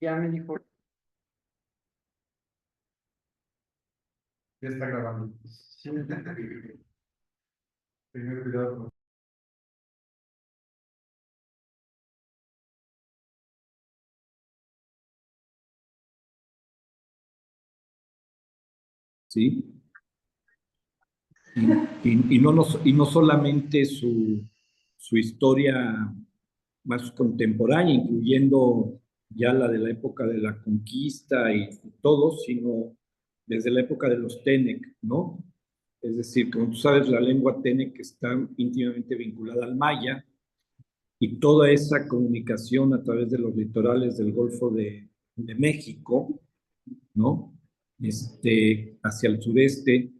Ya me dijo. Ya está grabando. Sí. Tener cuidado. ¿Sí? Y no solamente su historia más contemporánea, incluyendo ya la de la época de la conquista y todo, sino desde la época de los Tenec, ¿no? Es decir, como tú sabes, la lengua Tenec está íntimamente vinculada al maya y toda esa comunicación a través de los litorales del Golfo de México, ¿no? Hacia el sureste,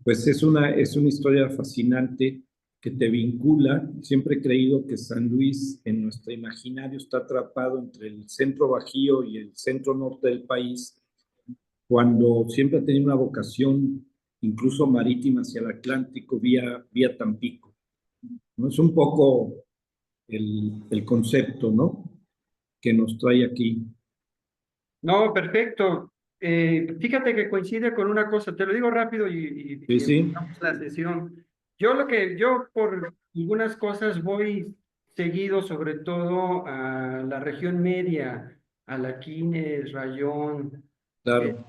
pues es una historia fascinante que te vincula. Siempre he creído que San Luis en nuestro imaginario está atrapado entre el centro bajío y el centro norte del país, cuando siempre ha tenido una vocación incluso marítima hacia el Atlántico vía Tampico, ¿no? Es un poco el concepto, ¿no? Que nos trae aquí. No, perfecto. Fíjate que coincide con una cosa, te lo digo rápido Sí, y sí, empezamos la sesión. Yo por algunas cosas voy seguido, sobre todo a la región media, a Laquines, Rayón, claro,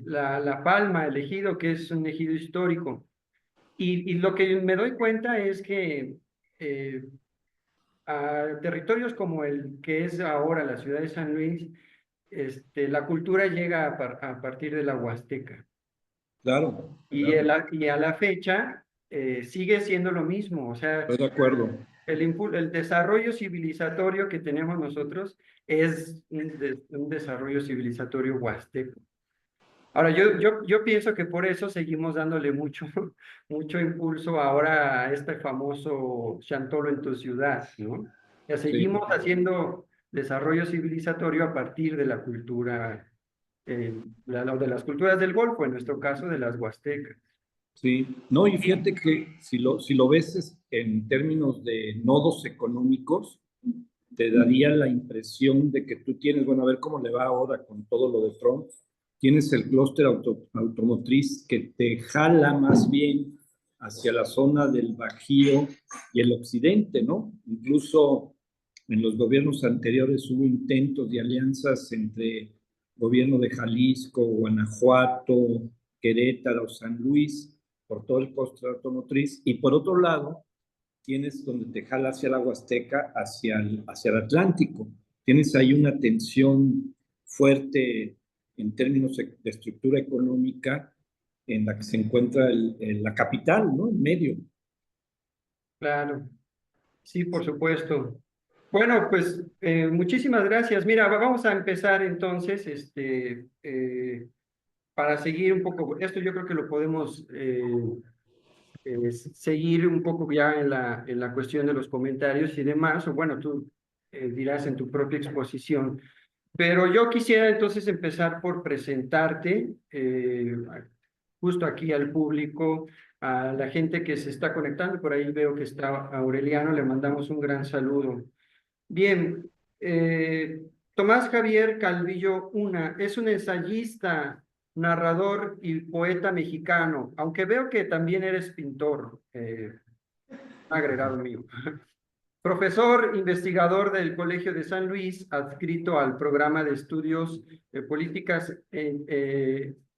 La Palma, el ejido, que es un ejido histórico. Y lo que me doy cuenta es que eh, a territorios como el que es ahora la ciudad de San Luis, la cultura llega a partir de la Huasteca. claro, Y, claro. y a la fecha sigue siendo lo mismo. O sea, Estoy de acuerdo. el desarrollo civilizatorio que tenemos nosotros es un desarrollo civilizatorio huasteco. Ahora, yo pienso que por eso seguimos dándole mucho, mucho impulso ahora a este famoso Chantolo en tu ciudad, ¿no? Ya Sí. seguimos haciendo desarrollo civilizatorio a partir de la cultura, de las culturas del Golfo, en nuestro caso de las huastecas. Sí, no, y fíjate que si lo ves en términos de nodos económicos, te daría la impresión de que tú tienes, bueno, a ver cómo le va ahora con todo lo de Trump, tienes el clúster automotriz que te jala más bien hacia la zona del Bajío y el occidente, ¿no? Incluso en los gobiernos anteriores hubo intentos de alianzas entre gobierno de Jalisco, Guanajuato, Querétaro, San Luis, por todo el clúster automotriz, y por otro lado, tienes donde te jala hacia la Huasteca, hacia el Atlántico. Tienes ahí una tensión fuerte en términos de estructura económica en la que se encuentra la capital, ¿no? En medio. Claro, sí, por supuesto. Bueno, pues muchísimas gracias. Mira, vamos a empezar entonces, para seguir un poco. Esto yo creo que lo podemos seguir un poco ya en la cuestión de los comentarios y demás, o bueno, tú dirás en tu propia exposición. Pero yo quisiera entonces empezar por presentarte justo aquí al público, a la gente que se está conectando. Por ahí veo que está Aureliano, le mandamos un gran saludo. Bien, Tomás Javier Calvillo Una es un ensayista, narrador y poeta mexicano, aunque veo que también eres pintor, agregado mío. Profesor investigador del Colegio de San Luis, adscrito al programa de estudios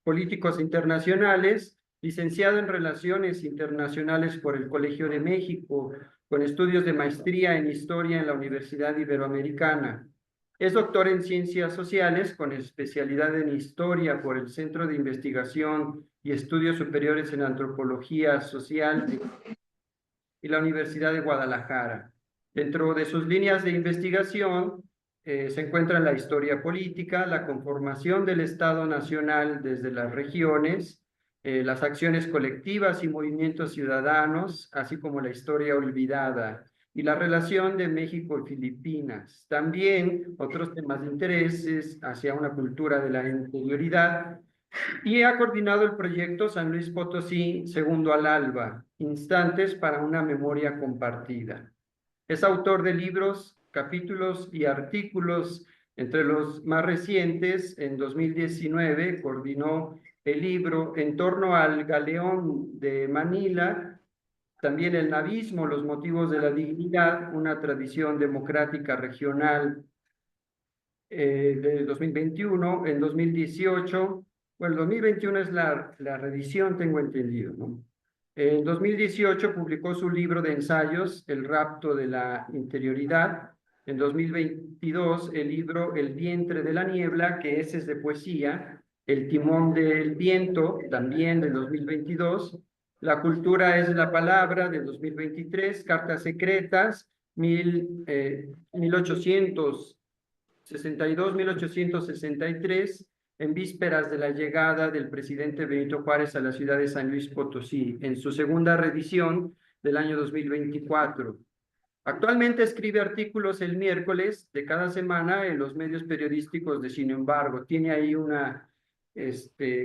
políticos internacionales, licenciado en Relaciones Internacionales por el Colegio de México, con estudios de maestría en Historia en la Universidad Iberoamericana. Es doctor en Ciencias Sociales con especialidad en Historia por el Centro de Investigación y Estudios Superiores en Antropología Social y la Universidad de Guadalajara. Dentro de sus líneas de investigación se encuentran la historia política, la conformación del Estado Nacional desde las regiones, las acciones colectivas y movimientos ciudadanos, así como la historia olvidada y la relación de México y Filipinas. También otros temas de intereses hacia una cultura de la interioridad, y ha coordinado el proyecto San Luis Potosí, Segundo al Alba, Instantes para una Memoria Compartida. Es autor de libros, capítulos y artículos Entre los más recientes, en 2019, coordinó el libro En torno al Galeón de Manila, también el Navismo, los motivos de la dignidad, una tradición democrática regional de 2021. En 2018, bueno, 2021 es la reedición, tengo entendido, ¿no? En 2018 publicó su libro de ensayos, El rapto de la interioridad. En 2022, el libro El vientre de la niebla, que ese es de poesía. El timón del viento, también de 2022. La cultura es la palabra, de 2023. Cartas secretas, 1862-1863, en vísperas de la llegada del presidente Benito Juárez a la ciudad de San Luis Potosí, en su segunda reedición del año 2024. Actualmente escribe artículos el miércoles de cada semana en los medios periodísticos de Sin embargo. Tiene ahí una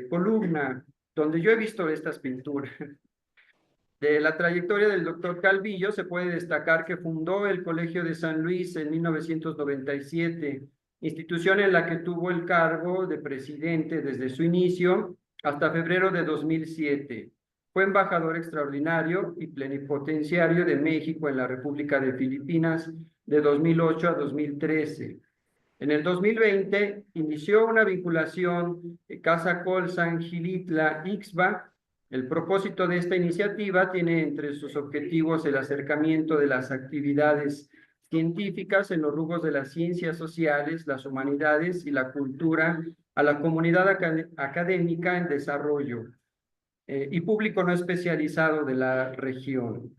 columna donde yo he visto estas pinturas. De la trayectoria del doctor Calvillo se puede destacar que fundó el Colegio de San Luis en 1997, institución en la que tuvo el cargo de presidente desde su inicio hasta febrero de 2007. Fue embajador extraordinario y plenipotenciario de México en la República de Filipinas de 2008 a 2013. En el 2020 inició una vinculación Casa Colsan Gilitla Ixba. El propósito de esta iniciativa tiene entre sus objetivos el acercamiento de las actividades científicas en los rubros de las ciencias sociales, las humanidades y la cultura a la comunidad académica en desarrollo y público no especializado de la región.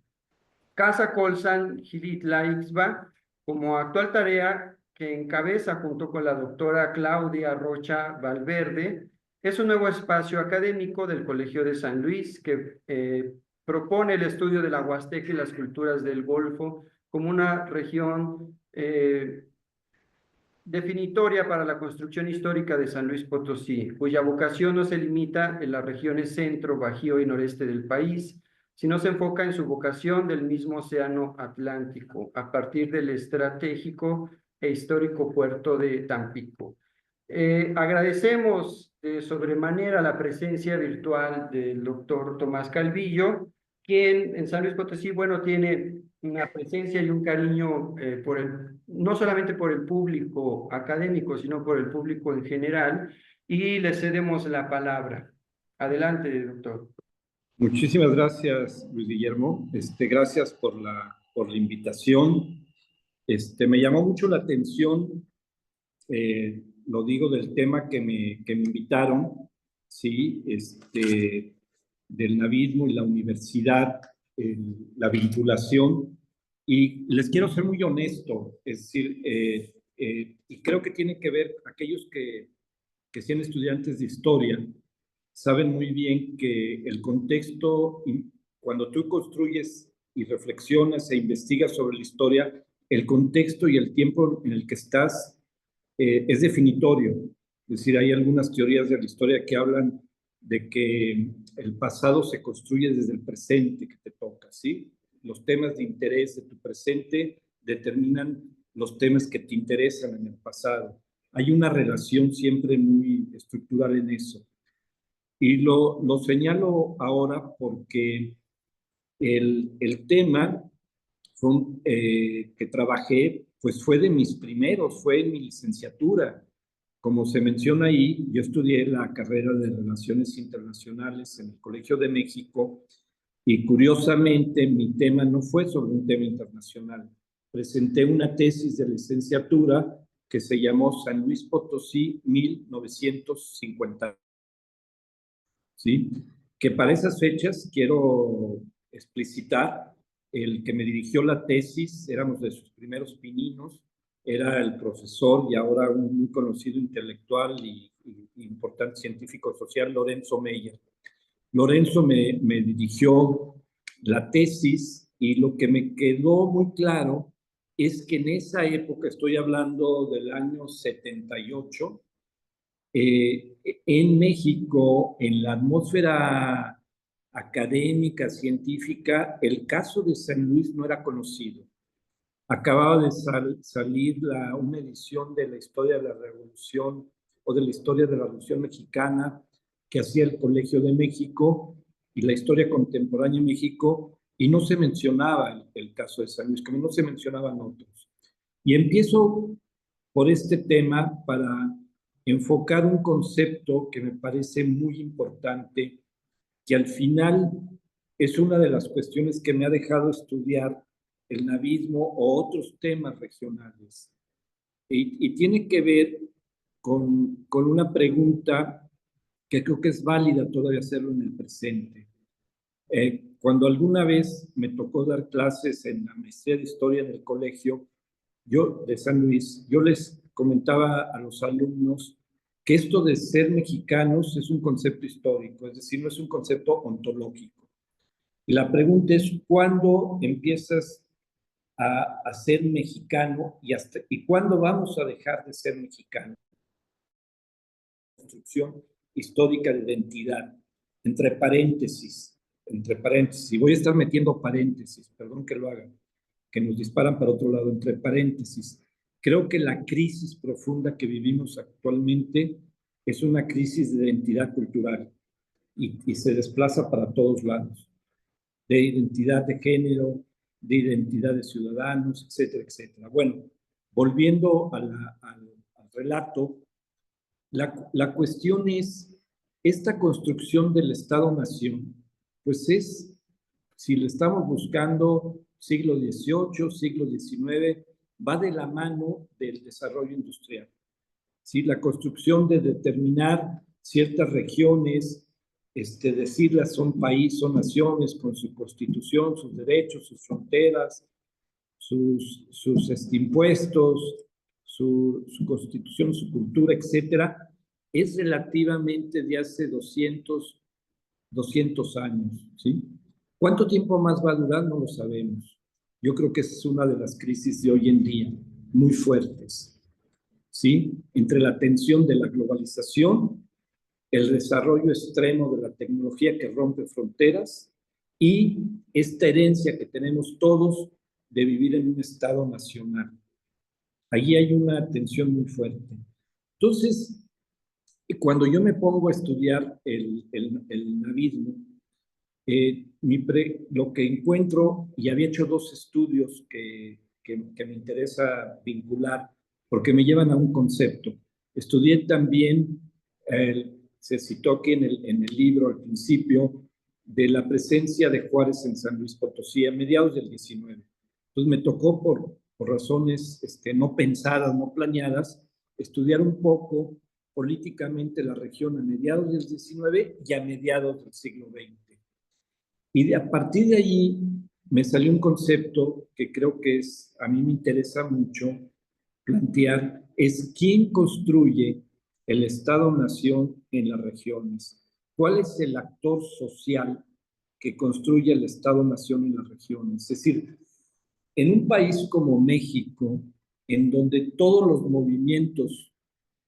Casa Colsan Gilitla Ixba, como actual tarea que encabeza junto con la doctora Claudia Rocha Valverde, es un nuevo espacio académico del Colegio de San Luis que propone el estudio de la Huasteca y las culturas del Golfo como una región definitoria para la construcción histórica de San Luis Potosí, cuya vocación no se limita en las regiones centro, bajío y noreste del país, sino se enfoca en su vocación del mismo océano Atlántico, a partir del estratégico e histórico puerto de Tampico. Agradecemos de sobremanera la presencia virtual del doctor Tomás Calvillo, quien en San Luis Potosí, bueno, tiene una presencia y un cariño no solamente por el público académico, sino por el público en general, y le cedemos la palabra. Adelante, doctor. Muchísimas gracias, Luis Guillermo. Gracias por la invitación. Me llamó mucho la atención, lo digo, del tema que me invitaron, ¿sí? Del navismo y la universidad, la vinculación. Y les quiero ser muy honesto, es decir, y creo que tiene que ver, aquellos que sean estudiantes de historia, saben muy bien que el contexto, cuando tú construyes y reflexionas e investigas sobre la historia, el contexto y el tiempo en el que estás es definitorio. Es decir, hay algunas teorías de la historia que hablan de que el pasado se construye desde el presente que te toca, ¿sí? Los temas de interés de tu presente determinan los temas que te interesan en el pasado. Hay una relación siempre muy estructural en eso. Y lo señalo ahora porque el tema que trabajé, pues fue de mis primeros, fue en mi licenciatura. Como se menciona ahí, yo estudié la carrera de Relaciones Internacionales en el Colegio de México y curiosamente mi tema no fue sobre un tema internacional. Presenté una tesis de licenciatura que se llamó San Luis Potosí 1950. ¿Sí? Que para esas fechas quiero explicitar, el que me dirigió la tesis, éramos de sus primeros pininos, era el profesor y ahora un muy conocido intelectual y importante científico social, Lorenzo Meyer. Lorenzo me dirigió la tesis y lo que me quedó muy claro es que en esa época, estoy hablando del año 78, en México, en la atmósfera académica, científica, el caso de San Luis no era conocido. Acababa de salir una edición de la historia de la Revolución o de la historia de la Revolución Mexicana que hacía el Colegio de México y la historia contemporánea en México, y no se mencionaba el caso de San Luis, como no se mencionaban otros. Y empiezo por este tema para enfocar un concepto que me parece muy importante, que al final es una de las cuestiones que me ha dejado estudiar el navismo o otros temas regionales. Y tiene que ver con una pregunta que creo que es válida todavía hacerlo en el presente. Cuando alguna vez me tocó dar clases en la maestría de historia en el colegio, yo de San Luis, yo les comentaba a los alumnos que esto de ser mexicanos es un concepto histórico, es decir, no es un concepto ontológico. Y la pregunta es, ¿cuándo empiezas a ser mexicano y cuándo vamos a dejar de ser mexicanos? Construcción histórica de identidad, entre paréntesis, y voy a estar metiendo paréntesis, perdón que lo hagan, que nos disparan para otro lado, entre paréntesis. Creo que la crisis profunda que vivimos actualmente es una crisis de identidad cultural y se desplaza para todos lados, de identidad de género, de identidad de ciudadanos, etcétera, etcétera. Bueno, volviendo al relato, la cuestión es, esta construcción del Estado-Nación, pues es, si lo estamos buscando, siglo XVIII, siglo XIX, va de la mano del desarrollo industrial. ¿Sí? La construcción de determinar ciertas regiones, decirlas son país, son naciones, con su constitución, sus derechos, sus fronteras, sus impuestos, su constitución, su cultura, etcétera, es relativamente de hace 200 años, ¿sí? ¿Cuánto tiempo más va a durar? No lo sabemos. Yo creo que es una de las crisis de hoy en día, muy fuertes, ¿sí? Entre la tensión de la globalización, el desarrollo extremo de la tecnología que rompe fronteras y esta herencia que tenemos todos de vivir en un Estado nacional. Allí hay una tensión muy fuerte. Entonces, cuando yo me pongo a estudiar el navismo, lo que encuentro, y había hecho dos estudios que me interesa vincular, porque me llevan a un concepto. Estudié también, se citó aquí en el libro al principio, de la presencia de Juárez en San Luis Potosí a mediados del 19. Entonces me tocó por razones no pensadas, no planeadas, estudiar un poco políticamente la región a mediados del 19 y a mediados del siglo XX. Y a partir de allí me salió un concepto que creo que a mí me interesa mucho plantear, es quién construye el Estado-Nación en las regiones. ¿Cuál es el actor social que construye el Estado-Nación en las regiones? Es decir, en un país como México, en donde todos los movimientos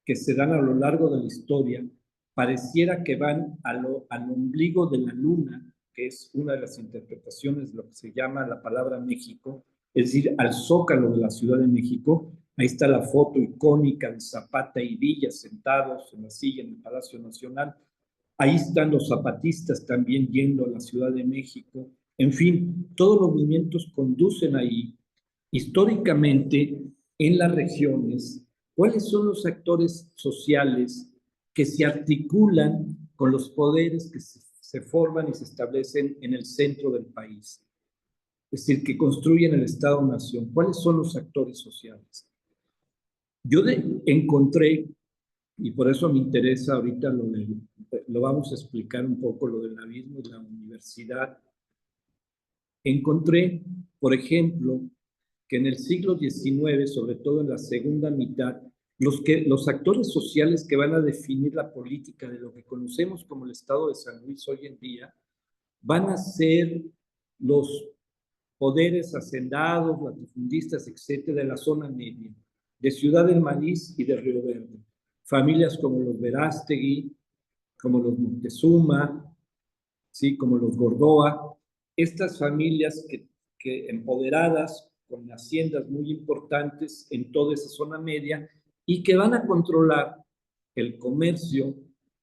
que se dan a lo largo de la historia pareciera que van al ombligo de la luna, que es una de las interpretaciones de lo que se llama la palabra México, es decir, al zócalo de la Ciudad de México. Ahí está la foto icónica de Zapata y Villa sentados en la silla en el Palacio Nacional. Ahí están los zapatistas también yendo a la Ciudad de México. En fin, todos los movimientos conducen ahí. Históricamente, en las regiones, ¿cuáles son los actores sociales que se articulan con los poderes que se forman y se establecen en el centro del país? Es decir, que construyen el Estado-Nación. ¿Cuáles son los actores sociales? Yo encontré, y por eso me interesa ahorita lo vamos a explicar un poco, lo del navismo y la universidad. Encontré, por ejemplo, que en el siglo XIX, sobre todo en la segunda mitad, los actores sociales que van a definir la política de lo que conocemos como el Estado de San Luis hoy en día, van a ser los poderes hacendados, latifundistas, etcétera, de la zona media, de Ciudad del Maliz y de Río Verde. Familias como los Verástegui, como los Montezuma, ¿sí? Como los Gordoa, estas familias que empoderadas con haciendas muy importantes en toda esa zona media y que van a controlar el comercio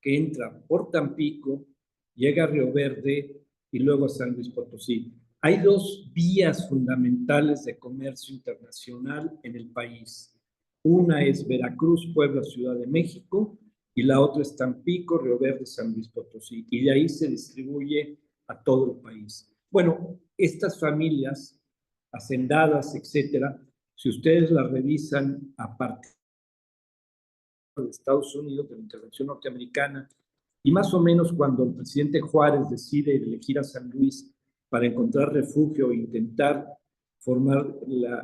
que entra por Tampico, llega a Río Verde y luego a San Luis Potosí. Hay dos vías fundamentales de comercio internacional en el país. Una es Veracruz, Puebla, Ciudad de México, y la otra es Tampico, Río Verde, San Luis Potosí. Y de ahí se distribuye a todo el país. Bueno, estas familias, hacendadas, etcétera, si ustedes las revisan a partir de Estados Unidos, de la intervención norteamericana, y más o menos cuando el presidente Juárez decide elegir a San Luis para encontrar refugio e intentar formar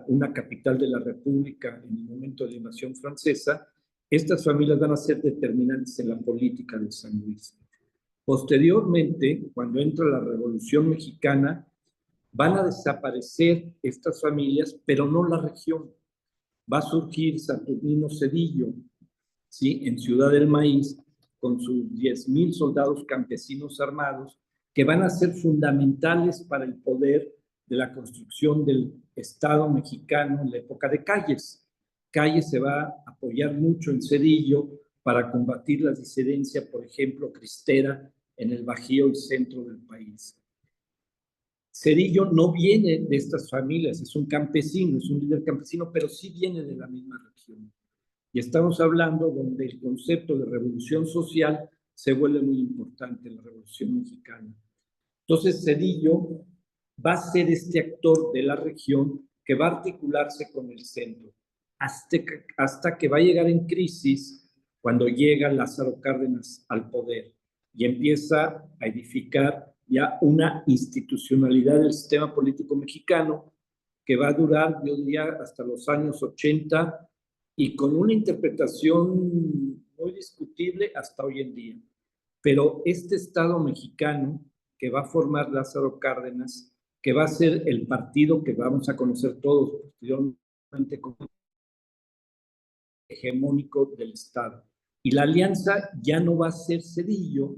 una capital de la República en el momento de la invasión francesa, estas familias van a ser determinantes en la política de San Luis. Posteriormente, cuando entra la Revolución Mexicana, van a desaparecer estas familias, pero no la región. Va a surgir Saturnino Cedillo, ¿sí?, en Ciudad del Maíz, con sus 10,000 soldados campesinos armados, que van a ser fundamentales para el poder de la construcción del Estado mexicano en la época de Calles. Calles se va a apoyar mucho en Cedillo para combatir la disidencia, por ejemplo, cristera en el Bajío y centro del país. Cedillo no viene de estas familias, es un campesino, es un líder campesino, pero sí viene de la misma región. Y estamos hablando donde el concepto de revolución social se vuelve muy importante en la Revolución Mexicana. Entonces, Cedillo va a ser este actor de la región que va a articularse con el centro, hasta que va a llegar en crisis cuando llega Lázaro Cárdenas al poder y empieza a edificar ya una institucionalidad del sistema político mexicano que va a durar, yo diría, hasta los años 80 y con una interpretación muy discutible hasta hoy en día. Pero este Estado mexicano que va a formar Lázaro Cárdenas, que va a ser el partido que vamos a conocer todos posteriormente como hegemónico del Estado. Y la alianza ya no va a ser Cedillo,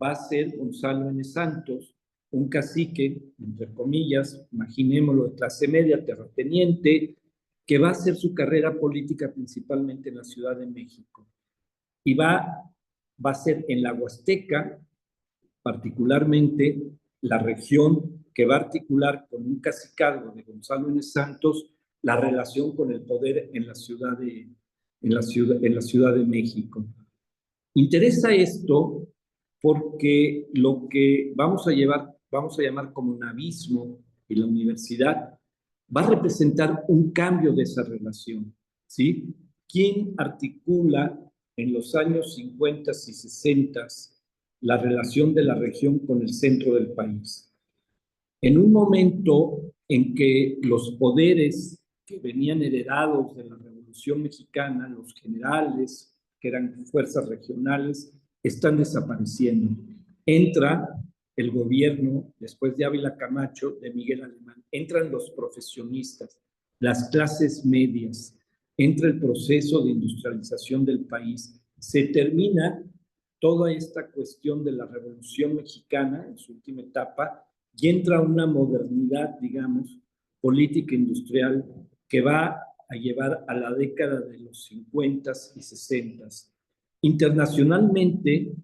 va a ser Gonzalo N. Santos, un cacique, entre comillas, imaginémoslo, de clase media, terrateniente, que va a hacer su carrera política principalmente en la Ciudad de México. Y va a ser en la Huasteca, particularmente la región que va a articular con un cacicazgo de Gonzalo N. Santos la relación con el poder en la Ciudad de México. Interesa esto porque lo que vamos a llamar como navismo y la universidad va a representar un cambio de esa relación, ¿sí? ¿Quién articula en los años 50 y 60 la relación de la región con el centro del país? En un momento en que los poderes que venían heredados de la Revolución Mexicana, los generales, que eran fuerzas regionales, están desapareciendo. Entra el gobierno, después de Ávila Camacho, de Miguel Alemán, entran los profesionistas, las clases medias, entra el proceso de industrialización del país, se termina toda esta cuestión de la Revolución Mexicana en su última etapa y entra una modernidad, digamos, política industrial que va a llevar a la década de los 50 y 60. Internacionalmente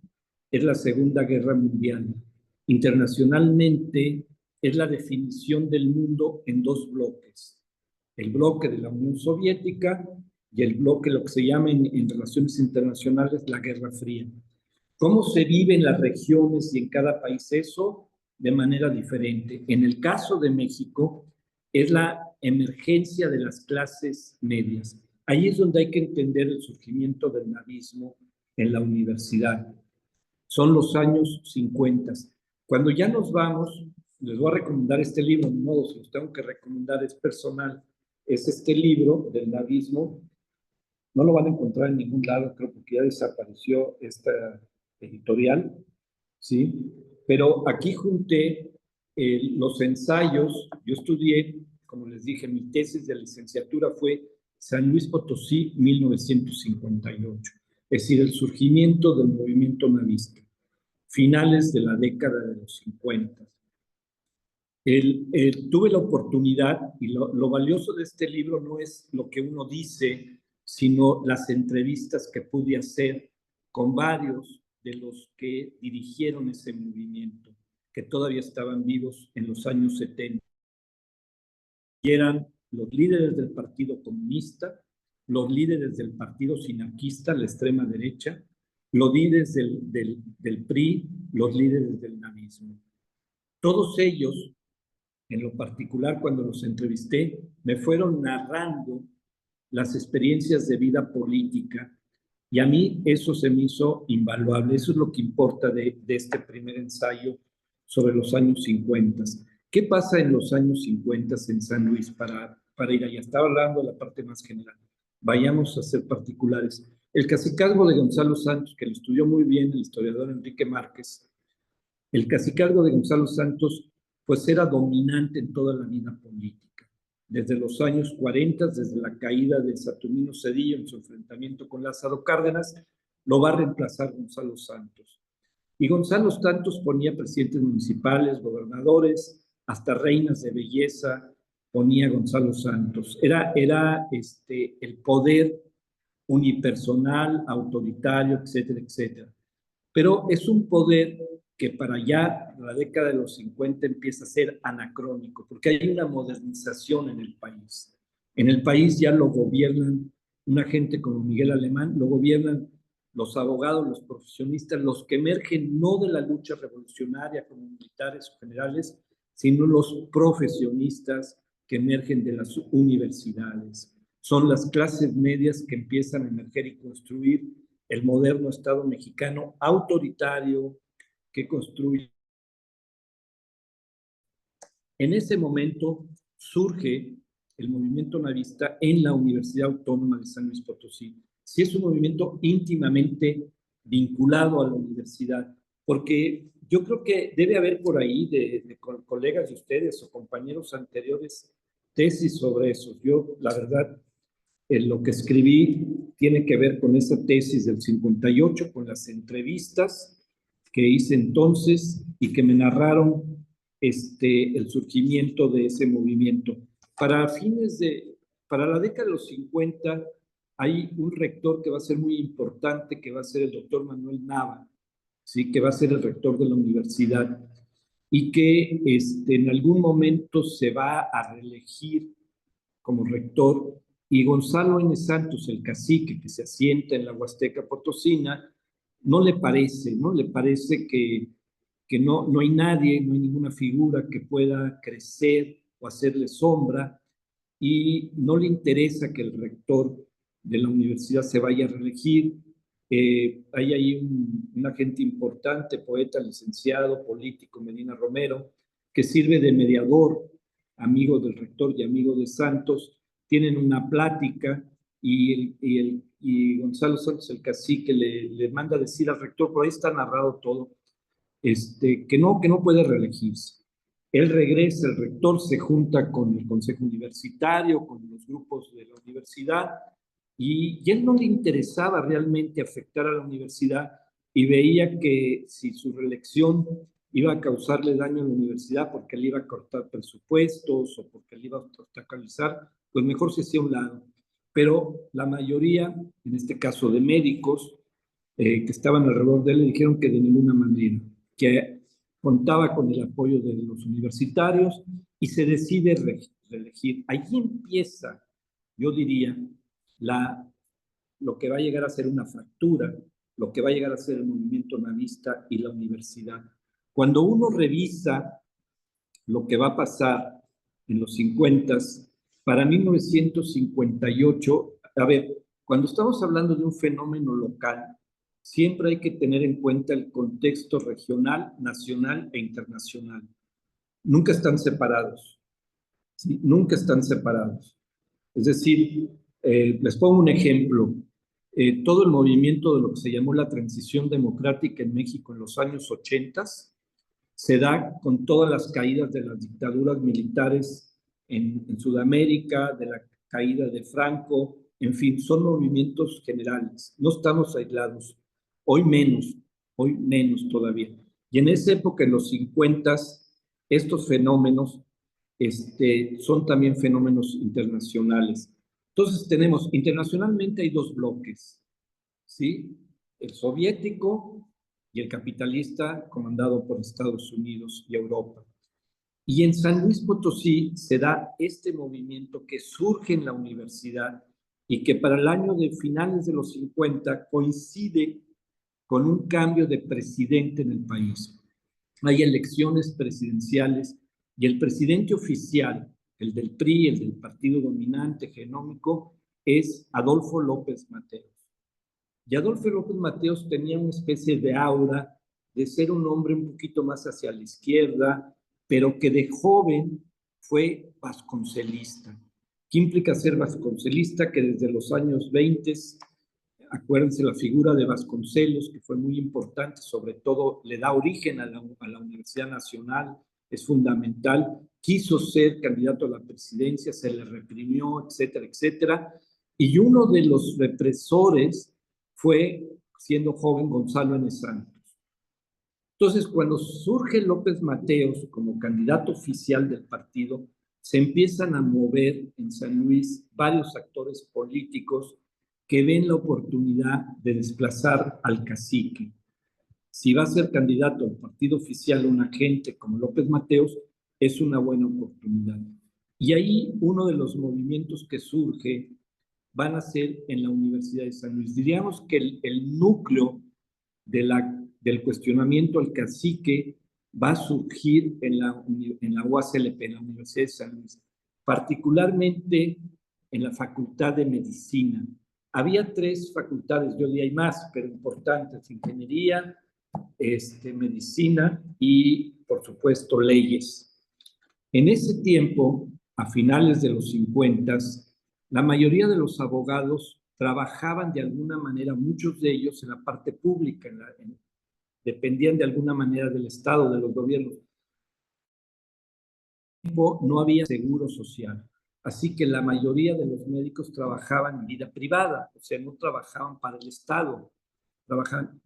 es la Segunda Guerra Mundial. Internacionalmente es la definición del mundo en dos bloques. El bloque de la Unión Soviética y el bloque, lo que se llama en relaciones internacionales, la Guerra Fría. ¿Cómo se vive en las regiones y en cada país eso? De manera diferente. En el caso de México, es la emergencia de las clases medias. Ahí es donde hay que entender el surgimiento del navismo en la universidad. Son los años 50. Cuando ya nos vamos, les voy a recomendar este libro, de modo, si los tengo que recomendar, es personal. Es este libro del navismo. No lo van a encontrar en ningún lado, creo, porque ya desapareció esta editorial, ¿sí? Pero aquí junté los ensayos. Yo estudié, como les dije, mi tesis de licenciatura fue San Luis Potosí, 1958, es decir, el surgimiento del movimiento navista, finales de la década de los 50. Tuve la oportunidad, y lo valioso de este libro no es lo que uno dice, sino las entrevistas que pude hacer con varios de los que dirigieron ese movimiento, que todavía estaban vivos en los años 70. Y eran los líderes del Partido Comunista, los líderes del Partido Sinarquista, la extrema derecha, los líderes del PRI, los líderes del navismo. Todos ellos, en lo particular cuando los entrevisté, me fueron narrando las experiencias de vida política y a mí eso se me hizo invaluable. Eso es lo que importa de este primer ensayo sobre los años 50. ¿Qué pasa en los años 50 en San Luis para ir allá? Estaba hablando de la parte más general. Vayamos a ser particulares. El cacicazgo de Gonzalo Santos, que lo estudió muy bien el historiador Enrique Márquez, el cacicazgo de Gonzalo Santos pues era dominante en toda la vida política. Desde los años 40, desde la caída de Saturnino Cedillo en su enfrentamiento con Lázaro Cárdenas, lo va a reemplazar Gonzalo Santos. Y Gonzalo Santos ponía presidentes municipales, gobernadores, hasta reinas de belleza, ponía Gonzalo Santos. Era el poder unipersonal, autoritario, etcétera, etcétera. Pero es un poder que para allá, la década de los 50, empieza a ser anacrónico, porque hay una modernización en el país. En el país ya lo gobiernan una gente como Miguel Alemán, lo gobiernan los abogados, los profesionistas, los que emergen no de la lucha revolucionaria como militares o generales, sino los profesionistas que emergen de las universidades. Son las clases medias que empiezan a emerger y construir el moderno Estado mexicano autoritario que construye. En ese momento surge el movimiento navista en la Universidad Autónoma de San Luis Potosí. Sí, es un movimiento íntimamente vinculado a la universidad, porque yo creo que debe haber por ahí de colegas de ustedes o compañeros anteriores tesis sobre eso. Yo, la verdad, lo que escribí tiene que ver con esa tesis del 58, con las entrevistas que hice entonces y que me narraron el surgimiento de ese movimiento. Para la década de los 50 hay un rector que va a ser muy importante, que va a ser el doctor Manuel Nava, ¿sí? Que va a ser el rector de la universidad y que en algún momento se va a reelegir como rector, y Gonzalo N. Santos, el cacique que se asienta en la Huasteca Potosina, no le parece que no hay nadie, no hay ninguna figura que pueda crecer o hacerle sombra, y no le interesa que el rector de la universidad se vaya a reelegir. Hay ahí un agente importante, poeta, licenciado, político, Medina Romero, que sirve de mediador, amigo del rector y amigo de Santos. Tienen una plática y Gonzalo Santos, el cacique, le manda a decir al rector, por ahí está narrado todo, que no puede reelegirse. Él regresa, el rector se junta con el consejo universitario, con los grupos de la universidad, y él no le interesaba realmente afectar a la universidad y veía que si su reelección iba a causarle daño a la universidad porque le iba a cortar presupuestos o porque le iba a obstaculizar, pues mejor se hacía a un lado. Pero la mayoría, en este caso de médicos, que estaban alrededor de él, le dijeron que de ninguna manera, que contaba con el apoyo de los universitarios y se decide reelegir. Allí empieza, yo diría, lo que va a llegar a ser una fractura, lo que va a llegar a ser el movimiento navista y la universidad. Cuando uno revisa lo que va a pasar en los 50, para 1958, a ver, cuando estamos hablando de un fenómeno local, siempre hay que tener en cuenta el contexto regional, nacional e internacional. Nunca están separados, ¿sí? Nunca están separados. Es decir, les pongo un ejemplo. Todo el movimiento de lo que se llamó la transición democrática en México en los años 80 se da con todas las caídas de las dictaduras militares en Sudamérica, de la caída de Franco, en fin, son movimientos generales, no estamos aislados, hoy menos todavía. Y en esa época, en los 50, estos fenómenos son también fenómenos internacionales. Entonces tenemos, internacionalmente hay dos bloques, ¿sí? El soviético y el capitalista comandado por Estados Unidos y Europa. Y en San Luis Potosí se da este movimiento que surge en la universidad y que para el año de finales de los 50 coincide con un cambio de presidente en el país. Hay elecciones presidenciales y el presidente oficial, el del PRI, el del partido dominante genómico, es Adolfo López Mateos. Y Adolfo López Mateos tenía una especie de aura de ser un hombre un poquito más hacia la izquierda, pero que de joven fue vasconcelista. ¿Qué implica ser vasconcelista? Que desde los años 20, acuérdense la figura de Vasconcelos, que fue muy importante, sobre todo le da origen a la Universidad Nacional, es fundamental, quiso ser candidato a la presidencia, se le reprimió, etcétera, etcétera, y uno de los represores fue, siendo joven, Gonzalo N. Santos. Entonces, cuando surge López Mateos como candidato oficial del partido, se empiezan a mover en San Luis varios actores políticos que ven la oportunidad de desplazar al cacique. Si va a ser candidato al partido oficial un agente como López Mateos, es una buena oportunidad. Y ahí uno de los movimientos que surge van a ser en la Universidad de San Luis. Diríamos que el núcleo del cuestionamiento al cacique va a surgir en la UASLP, en la Universidad de San Luis, particularmente en la Facultad de Medicina. Había 3 facultades, yo diría hay más, pero importantes: ingeniería, medicina y, por supuesto, leyes. En ese tiempo, a finales de los 50, la mayoría de los abogados trabajaban de alguna manera, muchos de ellos en la parte pública, dependían de alguna manera del Estado, de los gobiernos. No había seguro social, así que la mayoría de los médicos trabajaban en vida privada, o sea, no trabajaban para el Estado, trabajaban.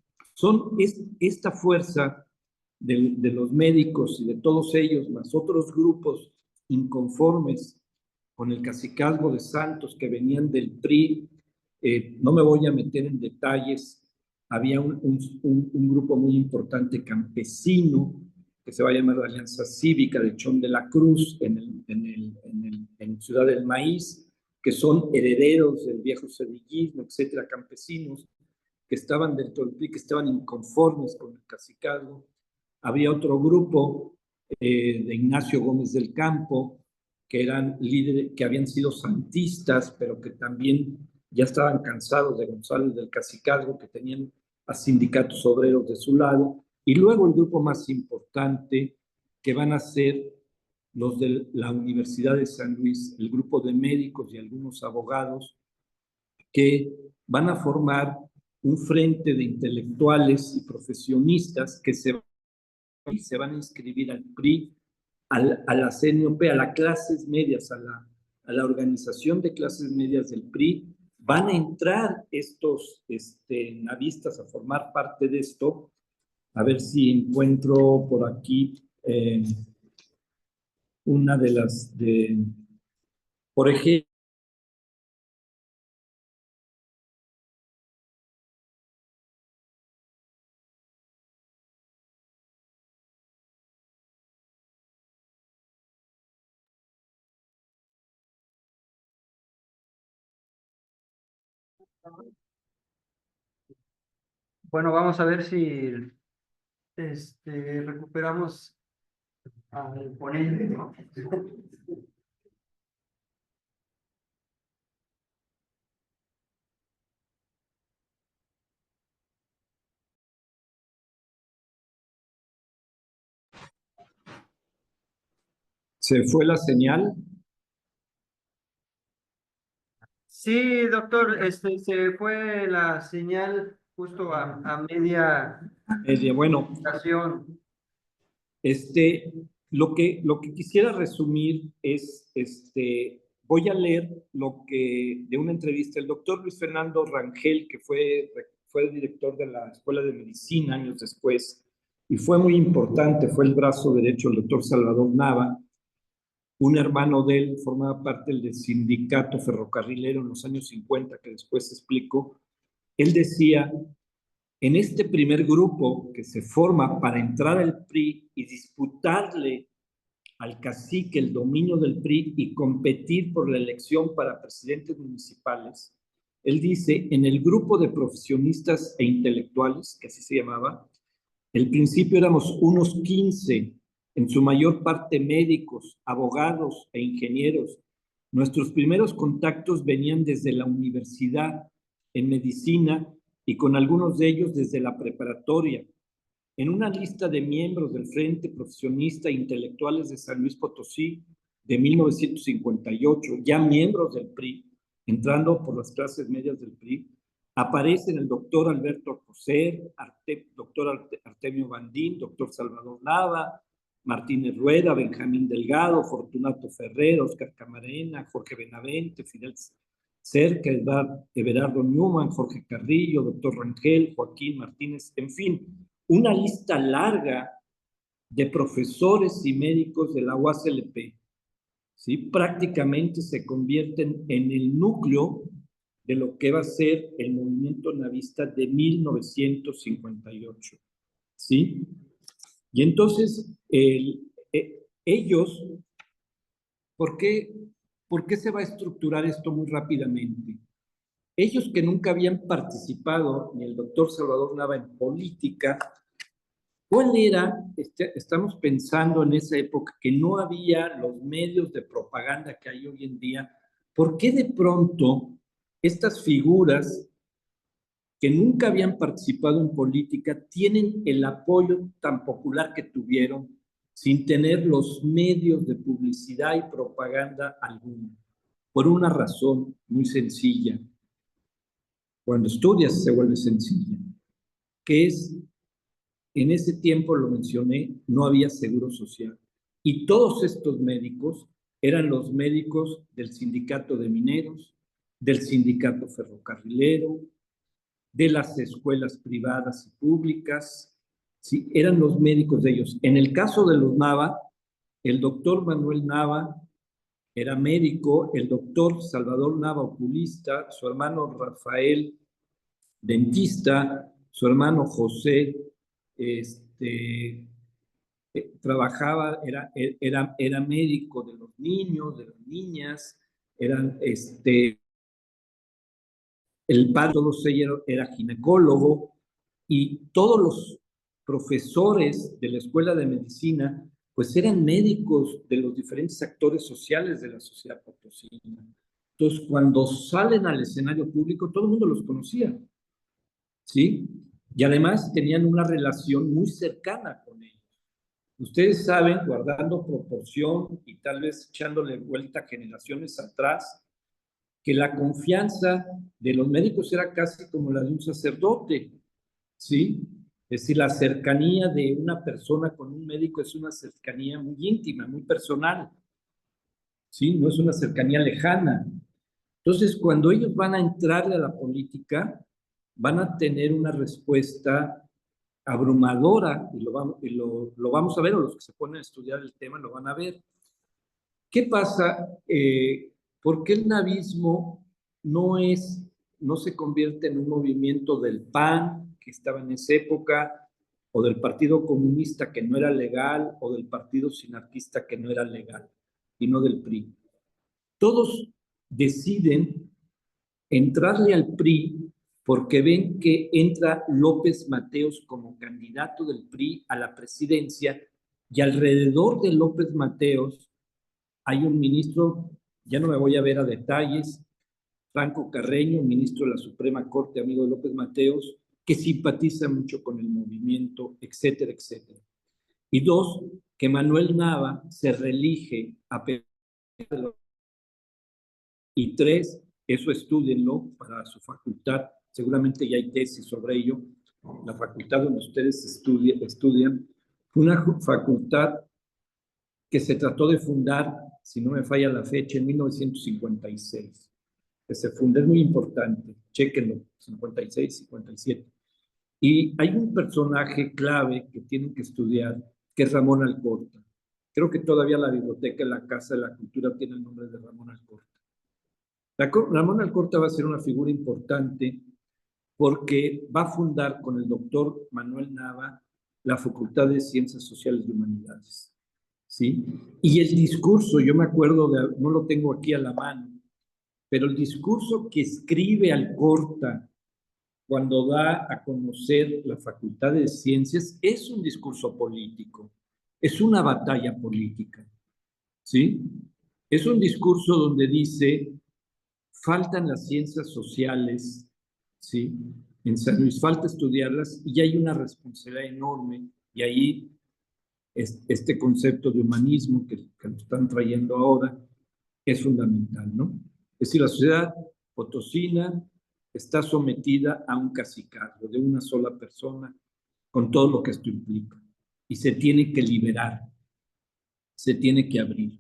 Esta fuerza de los médicos y de todos ellos, más otros grupos inconformes con el cacicazgo de Santos que venían del PRI, no me voy a meter en detalles, había un grupo muy importante campesino que se va a llamar la Alianza Cívica de Chón de la Cruz en Ciudad del Maíz, que son herederos del viejo sedillismo, etcétera, campesinos que estaban dentro del PRI, que estaban inconformes con el cacicazgo. Había otro grupo de Ignacio Gómez del Campo, que eran líderes, que habían sido santistas, pero que también ya estaban cansados de González del cacicazgo, que tenían a sindicatos obreros de su lado. Y luego el grupo más importante, que van a ser los de la Universidad de San Luis, el grupo de médicos y algunos abogados, que van a formar un frente de intelectuales y profesionistas que se van a inscribir al PRI, a la CNOP, a las clases medias, a la organización de clases medias del PRI. Van a entrar estos navistas a formar parte de esto. A ver si encuentro por aquí una de las por ejemplo, Bueno, vamos a ver si recuperamos al ponente, ¿no? se fue la señal. Sí, doctor, se fue la señal justo a media Bueno, estación. lo que quisiera resumir es, voy a leer de una entrevista, el doctor Luis Fernando Rangel, que fue director de la Escuela de Medicina años después, y fue muy importante, fue el brazo derecho del doctor Salvador Nava. Un hermano de él formaba parte del sindicato ferrocarrilero en los años 50, que después explico. Él decía, en este primer grupo que se forma para entrar al PRI y disputarle al cacique el dominio del PRI y competir por la elección para presidentes municipales, él dice, en el grupo de profesionistas e intelectuales, que así se llamaba, al principio éramos unos 15, en su mayor parte médicos, abogados e ingenieros. Nuestros primeros contactos venían desde la universidad en medicina y con algunos de ellos desde la preparatoria. En una lista de miembros del Frente Profesionista e Intelectuales de San Luis Potosí de 1958, ya miembros del PRI, entrando por las clases medias del PRI, aparecen el doctor Alberto Alcocer, doctor Artemio Bandín, doctor Salvador Nava, Martínez Rueda, Benjamín Delgado, Fortunato Ferrer, Oscar Camarena, Jorge Benavente, Fidel Cerca, Everardo Newman, Jorge Carrillo, doctor Rangel, Joaquín Martínez, en fin, una lista larga de profesores y médicos de la UASLP, ¿sí? Prácticamente se convierten en el núcleo de lo que va a ser el movimiento navista de 1958, ¿sí? Y entonces, ellos, ¿por qué se va a estructurar esto muy rápidamente? Ellos que nunca habían participado, ni el doctor Salvador Nava, en política, ¿cuál era? Estamos pensando en esa época que no había los medios de propaganda que hay hoy en día. ¿Por qué de pronto estas figuras que nunca habían participado en política tienen el apoyo tan popular que tuvieron sin tener los medios de publicidad y propaganda alguna? Por una razón muy sencilla. Cuando estudias se vuelve sencilla, que es, en ese tiempo, lo mencioné, no había seguro social. Y todos estos médicos eran los médicos del sindicato de mineros, del sindicato ferrocarrilero, de las escuelas privadas y públicas, ¿sí? Eran los médicos de ellos. En el caso de los Nava, el doctor Manuel Nava era médico, el doctor Salvador Nava, oculista, su hermano Rafael, dentista, su hermano José, trabajaba, era médico de los niños, de las niñas, eran, el padre de todos ellos era ginecólogo, y todos los profesores de la escuela de medicina, pues eran médicos de los diferentes actores sociales de la sociedad potosina. Entonces, cuando salen al escenario público, todo el mundo los conocía, ¿sí? Y además tenían una relación muy cercana con ellos. Ustedes saben, guardando proporción y tal vez echándole vuelta generaciones atrás, que la confianza de los médicos era casi como la de un sacerdote, ¿sí? Es decir, la cercanía de una persona con un médico es una cercanía muy íntima, muy personal, ¿sí? No es una cercanía lejana. Entonces, cuando ellos van a entrarle a la política, van a tener una respuesta abrumadora, y lo vamos a ver, o los que se ponen a estudiar el tema lo van a ver. ¿Qué pasa? ¿Por qué el navismo no se convierte en un movimiento del PAN, que estaba en esa época, o del Partido Comunista, que no era legal, o del Partido Sinarquista, que no era legal, y no del PRI? Todos deciden entrarle al PRI porque ven que entra López Mateos como candidato del PRI a la presidencia, y alrededor de López Mateos hay un ministro, ya no me voy a ver a detalles, Franco Carreño, ministro de la Suprema Corte, amigo de López Mateos, que simpatiza mucho con el movimiento, etcétera, etcétera. Y dos, que Manuel Nava se reelige a Pedro. Y tres, eso estúdienlo para su facultad, seguramente ya hay tesis sobre ello, la facultad donde ustedes estudian, fue una facultad que se trató de fundar, si no me falla la fecha, en 1956. Que se fundó, es muy importante, chéquenlo, 56, 57. Y hay un personaje clave que tienen que estudiar, que es Ramón Alcorta. Creo que todavía la biblioteca en la Casa de la Cultura tiene el nombre de Ramón Alcorta. Ramón Alcorta va a ser una figura importante porque va a fundar con el doctor Manuel Nava la Facultad de Ciencias Sociales y Humanidades. ¿Sí? Y el discurso, yo me acuerdo, no lo tengo aquí a la mano, pero el discurso que escribe Alcorta cuando da a conocer la Facultad de Ciencias es un discurso político, es una batalla política, ¿sí? Es un discurso donde dice, faltan las ciencias sociales, ¿sí? En San Luis falta estudiarlas y hay una responsabilidad enorme y ahí este concepto de humanismo que nos están trayendo ahora es fundamental, ¿no? Es decir, la sociedad potosina está sometida a un cacicazgo de una sola persona con todo lo que esto implica y se tiene que liberar, se tiene que abrir.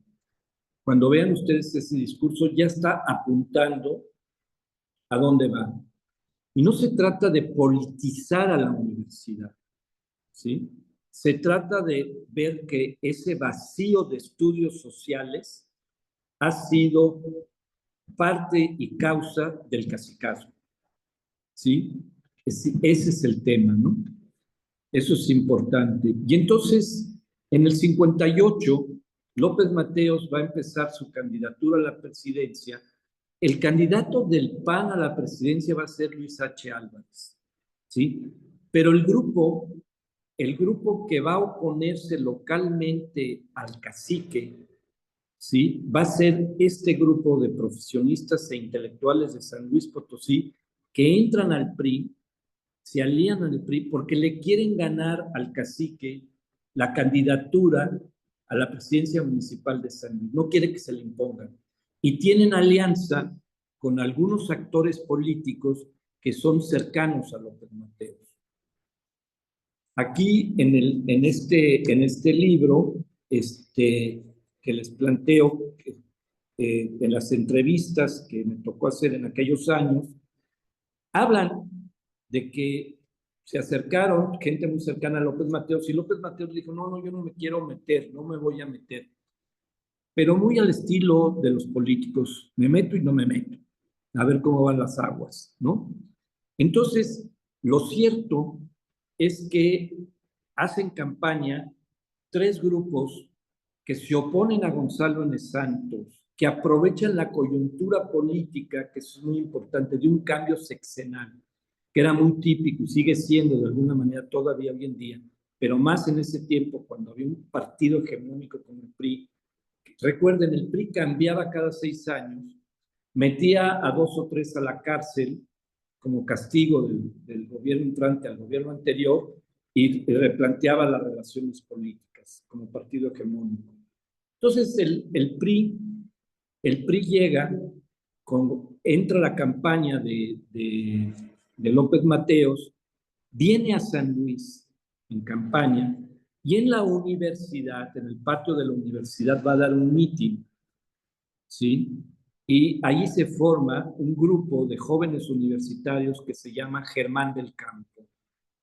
Cuando vean ustedes ese discurso ya está apuntando a dónde va. Y no se trata de politizar a la universidad, ¿sí? Se trata de ver que ese vacío de estudios sociales ha sido parte y causa del cacicazgo, ¿sí? Ese es el tema, ¿no? Eso es importante. Y entonces, en el 58, López Mateos va a empezar su candidatura a la presidencia. El candidato del PAN a la presidencia va a ser Luis H. Álvarez, ¿sí? Pero el grupo que va a oponerse localmente al cacique, ¿sí? Va a ser este grupo de profesionistas e intelectuales de San Luis Potosí que entran al PRI, se alían al PRI porque le quieren ganar al cacique la candidatura a la presidencia municipal de San Luis. No quiere que se le impongan. Y tienen alianza con algunos actores políticos que son cercanos a López Mateos. Aquí en este libro que les planteo, en las entrevistas que me tocó hacer en aquellos años, hablan de que se acercaron gente muy cercana a López Mateos y López Mateos dijo, no, no, yo no me quiero meter, no me voy a meter. Pero muy al estilo de los políticos, me meto y no me meto, a ver cómo van las aguas, ¿no? Entonces, lo cierto es que hacen campaña tres grupos que se oponen a Gonzalo N. Santos, que aprovechan la coyuntura política, que es muy importante, de un cambio sexenal, que era muy típico y sigue siendo de alguna manera todavía hoy en día, pero más en ese tiempo cuando había un partido hegemónico como el PRI. Recuerden, el PRI cambiaba cada 6 años, metía a 2 o 3 a la cárcel como castigo del gobierno entrante al gobierno anterior y replanteaba las relaciones políticas como partido hegemónico. Entonces el PRI llega, entra la campaña de López Mateos, viene a San Luis en campaña y en la universidad, en el patio de la universidad, va a dar un mitin, ¿sí? Y ahí se forma un grupo de jóvenes universitarios que se llama Germán del Campo.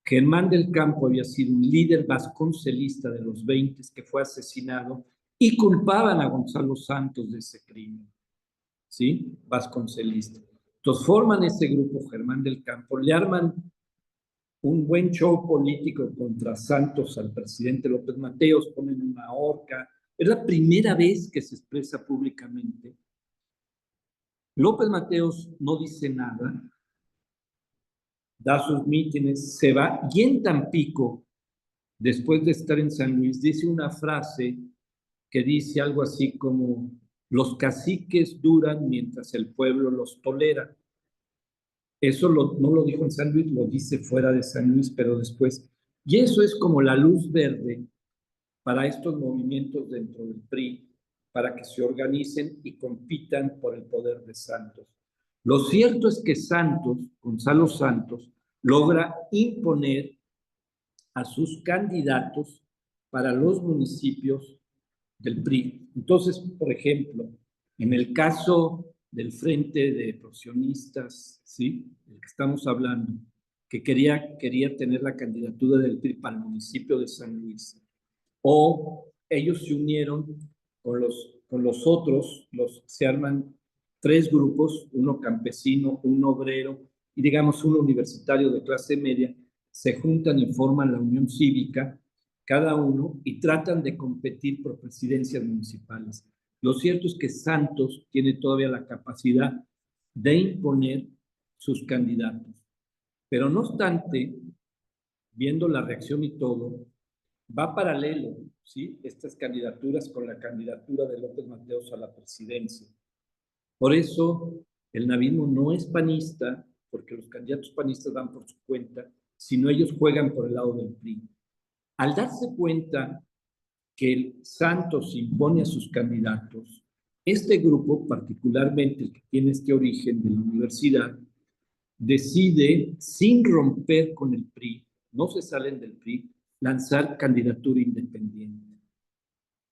Germán del Campo había sido un líder vasconcelista de los 20 que fue asesinado y culpaban a Gonzalo Santos de ese crimen, ¿sí? Vasconcelista. Entonces forman ese grupo Germán del Campo, le arman un buen show político contra Santos al presidente López Mateos, ponen una horca. Es la primera vez que se expresa públicamente. López Mateos no dice nada, da sus mítines, se va, y en Tampico, después de estar en San Luis, dice una frase que dice algo así como, los caciques duran mientras el pueblo los tolera. Eso no lo dijo en San Luis, lo dice fuera de San Luis, pero después. Y eso es como la luz verde para estos movimientos dentro del PRI, para que se organicen y compitan por el poder de Santos. Lo cierto es que Santos, Gonzalo Santos, logra imponer a sus candidatos para los municipios del PRI. Entonces, por ejemplo, en el caso del Frente de Profesionistas, ¿sí?, del que estamos hablando, que quería tener la candidatura del PRI para el municipio de San Luis. O ellos se unieron con los otros, se arman 3 grupos, uno campesino, uno obrero y digamos uno universitario de clase media, se juntan y forman la Unión Cívica, cada uno, y tratan de competir por presidencias municipales. Lo cierto es que Santos tiene todavía la capacidad de imponer sus candidatos. Pero no obstante, viendo la reacción y todo, va paralelo, ¿sí? Estas candidaturas con la candidatura de López Mateos a la presidencia. Por eso, el navismo no es panista, porque los candidatos panistas van por su cuenta, sino ellos juegan por el lado del PRI. Al darse cuenta que el Santos impone a sus candidatos, este grupo, particularmente el que tiene este origen de la universidad, decide, sin romper con el PRI, no se salen del PRI, lanzar candidatura independiente.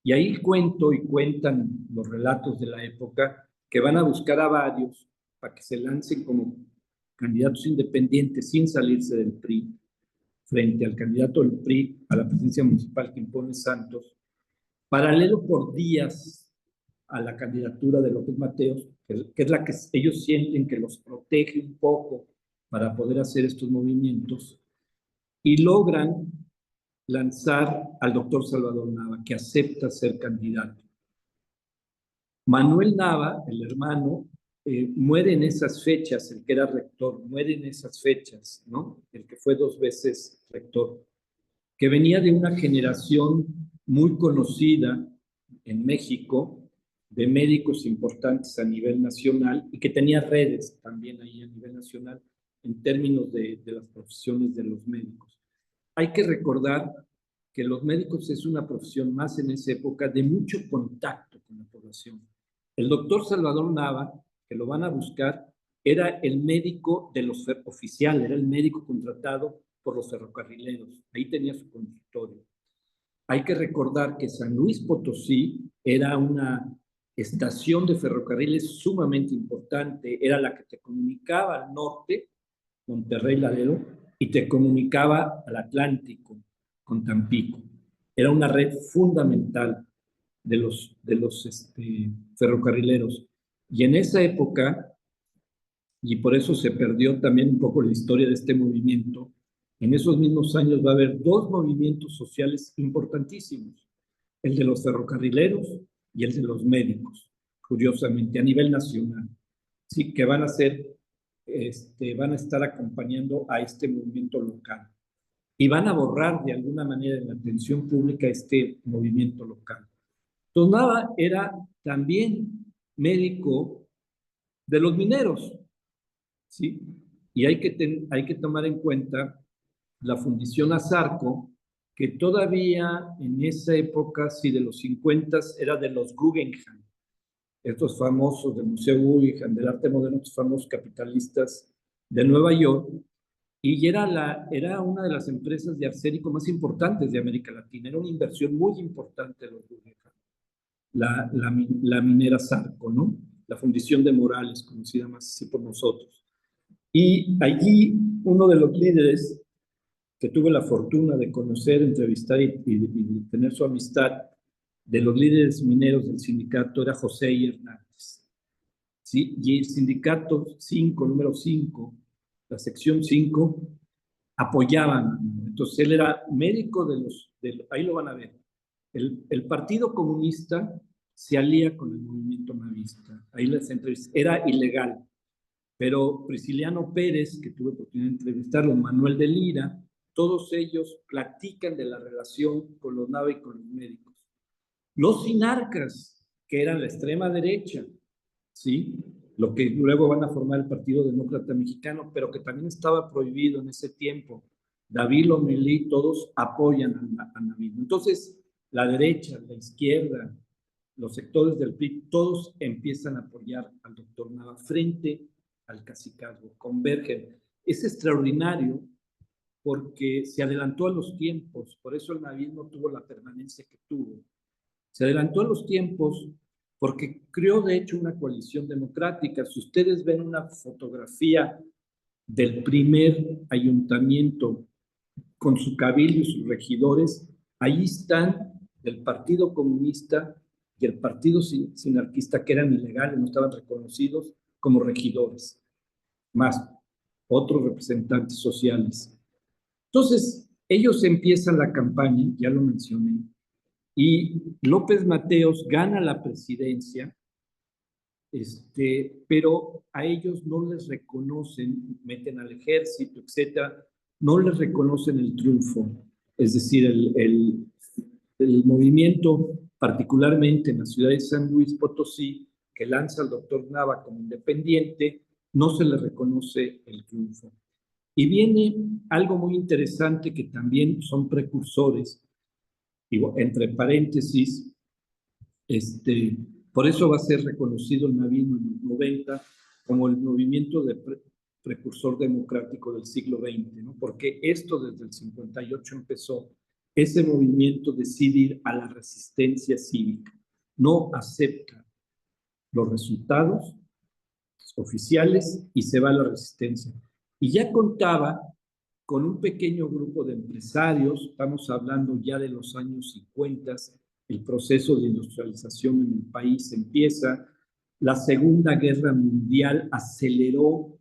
Y ahí cuentan los relatos de la época que van a buscar a varios para que se lancen como candidatos independientes sin salirse del PRI, frente al candidato del PRI a la presidencia municipal que impone Santos, paralelo por días a la candidatura de López Mateos, que es la que ellos sienten que los protege un poco para poder hacer estos movimientos, y logran lanzar al doctor Salvador Nava, que acepta ser candidato. Manuel Nava, el hermano, muere en esas fechas, el que era rector, muere en esas fechas, ¿no? El que fue 2 veces rector, que venía de una generación muy conocida en México, de médicos importantes a nivel nacional y que tenía redes también ahí a nivel nacional en términos de las profesiones de los médicos. Hay que recordar que los médicos es una profesión más en esa época de mucho contacto con la población. El doctor Salvador Nava, que lo van a buscar, era el médico de los oficiales, era el médico contratado por los ferrocarrileros. Ahí tenía su consultorio. Hay que recordar que San Luis Potosí era una estación de ferrocarriles sumamente importante, era la que te comunicaba al norte, Monterrey Laredo, y te comunicaba al Atlántico, con Tampico. Era una red fundamental de los ferrocarrileros. Y en esa época, y por eso se perdió también un poco la historia de este movimiento, en esos mismos años va a haber 2 movimientos sociales importantísimos, el de los ferrocarrileros y el de los médicos, curiosamente, a nivel nacional, sí, que van a ser, van a estar acompañando a este movimiento local y van a borrar de alguna manera en la atención pública este movimiento local. Entonces, Nava era también médico de los mineros, ¿sí? Y hay que tomar en cuenta la Fundición Azarco, que todavía en esa época, sí, de los 50, era de los Guggenheim, estos famosos del Museo Guggenheim, del arte moderno, estos famosos capitalistas de Nueva York, y era una de las empresas de arsénico más importantes de América Latina, era una inversión muy importante de los Guggenheim, la minera Zarco, ¿no? La Fundición de Morales, conocida más así por nosotros. Y allí uno de los líderes que tuve la fortuna de conocer, entrevistar y tener su amistad, de los líderes mineros del sindicato era José I. Hernández. ¿Sí? Y el sindicato 5, número 5, la sección 5, apoyaban. Entonces él era médico ahí lo van a ver. El Partido Comunista se alía con el movimiento navista. Ahí las entrevistas. Era ilegal. Pero Prisciliano Pérez, que tuve oportunidad de entrevistarlo, Manuel de Lira, todos ellos platican de la relación con los Nava y con los médicos. Los sinarcas, que eran la extrema derecha, ¿sí? Lo que luego van a formar el Partido Demócrata Mexicano, pero que también estaba prohibido en ese tiempo. David Lomelí, todos apoyan a navismo. Entonces, la derecha, la izquierda, los sectores del PRI, todos empiezan a apoyar al doctor Nava frente al cacicazgo, convergen. Es extraordinario porque se adelantó a los tiempos, por eso el navismo tuvo la permanencia que tuvo. Se adelantó a los tiempos porque creó de hecho una coalición democrática. Si ustedes ven una fotografía del primer ayuntamiento con su cabildo y sus regidores, ahí están del Partido Comunista y el Partido Sinarquista, que eran ilegales, no estaban reconocidos como regidores, más otros representantes sociales. Entonces, ellos empiezan la campaña, ya lo mencioné, y López Mateos gana la presidencia, pero a ellos no les reconocen, meten al ejército, etcétera, no les reconocen el triunfo. Es decir, el movimiento, particularmente en la ciudad de San Luis Potosí, que lanza al doctor Nava como independiente, no se le reconoce el triunfo. Y viene algo muy interesante que también son precursores, digo, entre paréntesis, por eso va a ser reconocido el navismo en los 90 como el movimiento de precursor democrático del siglo XX, ¿no? Porque esto desde el 58 empezó, ese movimiento decide ir a la resistencia cívica, no acepta los resultados oficiales y se va a la resistencia. Y ya contaba con un pequeño grupo de empresarios, estamos hablando ya de los años 50, el proceso de industrialización en el país empieza, la Segunda Guerra Mundial aceleró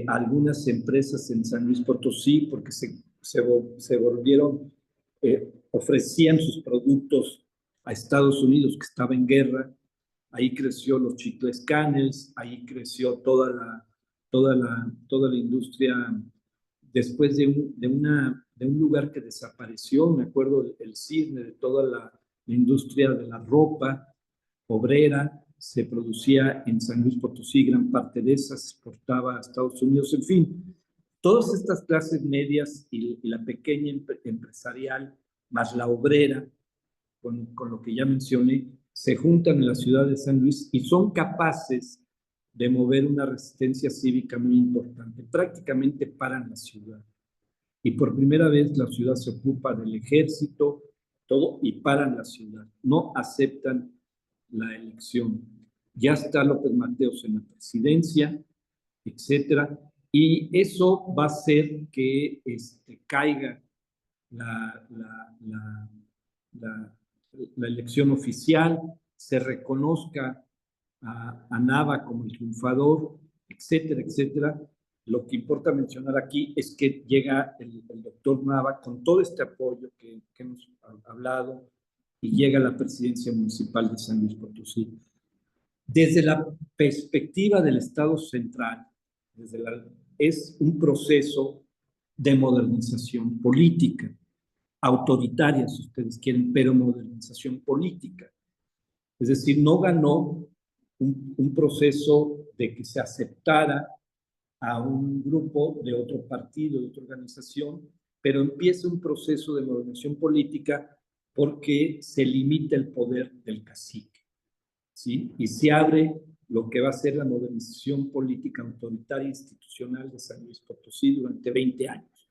algunas empresas en San Luis Potosí porque se volvieron, ofrecían sus productos a Estados Unidos que estaba en guerra, ahí creció los chicles Canels, ahí creció toda la industria después de un lugar que desapareció, me acuerdo el cisne de toda la industria de la ropa obrera, se producía en San Luis Potosí, gran parte de esa se exportaba a Estados Unidos, en fin, todas estas clases medias y la pequeña empresarial, más la obrera, con lo que ya mencioné, se juntan en la ciudad de San Luis y son capaces de mover una resistencia cívica muy importante. Prácticamente paran la ciudad. Y por primera vez la ciudad se ocupa del ejército, todo, y paran la ciudad. No aceptan la elección. Ya está López Mateos en la presidencia, etcétera, y eso va a hacer que caiga la, la, la, la, la elección oficial, se reconozca a Nava como el triunfador, etcétera, etcétera. Lo que importa mencionar aquí es que llega el doctor Nava con todo este apoyo que hemos hablado y llega a la presidencia municipal de San Luis Potosí. Desde la perspectiva del Estado central, es un proceso de modernización política, autoritaria, si ustedes quieren, pero modernización política. Es decir, no ganó un proceso de que se aceptara a un grupo de otro partido, de otra organización, pero empieza un proceso de modernización política porque se limita el poder del cacique, ¿sí? Y se abre lo que va a ser la modernización política autoritaria institucional de San Luis Potosí durante 20 años,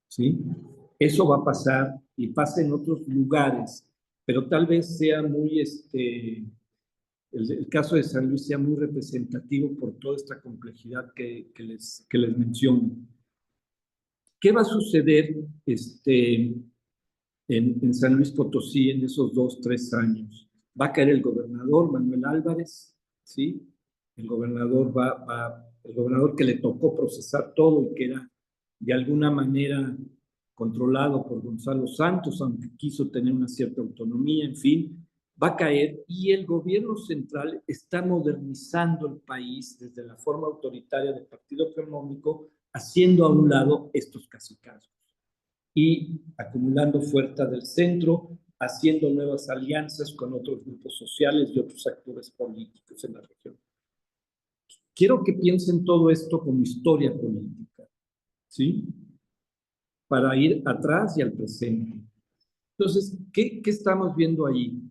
¿sí? Eso va a pasar y pasa en otros lugares, pero tal vez sea muy, el caso de San Luis sea muy representativo por toda esta complejidad que les menciono. ¿Qué va a suceder en San Luis Potosí en esos 2, 3 años? Va a caer el gobernador Manuel Álvarez, ¿sí? El gobernador el gobernador que le tocó procesar todo y que era de alguna manera controlado por Gonzalo Santos, aunque quiso tener una cierta autonomía, en fin, va a caer y el gobierno central está modernizando el país desde la forma autoritaria del partido económico, haciendo a un lado estos cacicazgos y acumulando fuerza del centro, haciendo nuevas alianzas con otros grupos sociales y otros actores políticos en la región. Quiero que piensen todo esto como historia política, ¿sí? Para ir atrás y al presente. Entonces, ¿qué estamos viendo allí?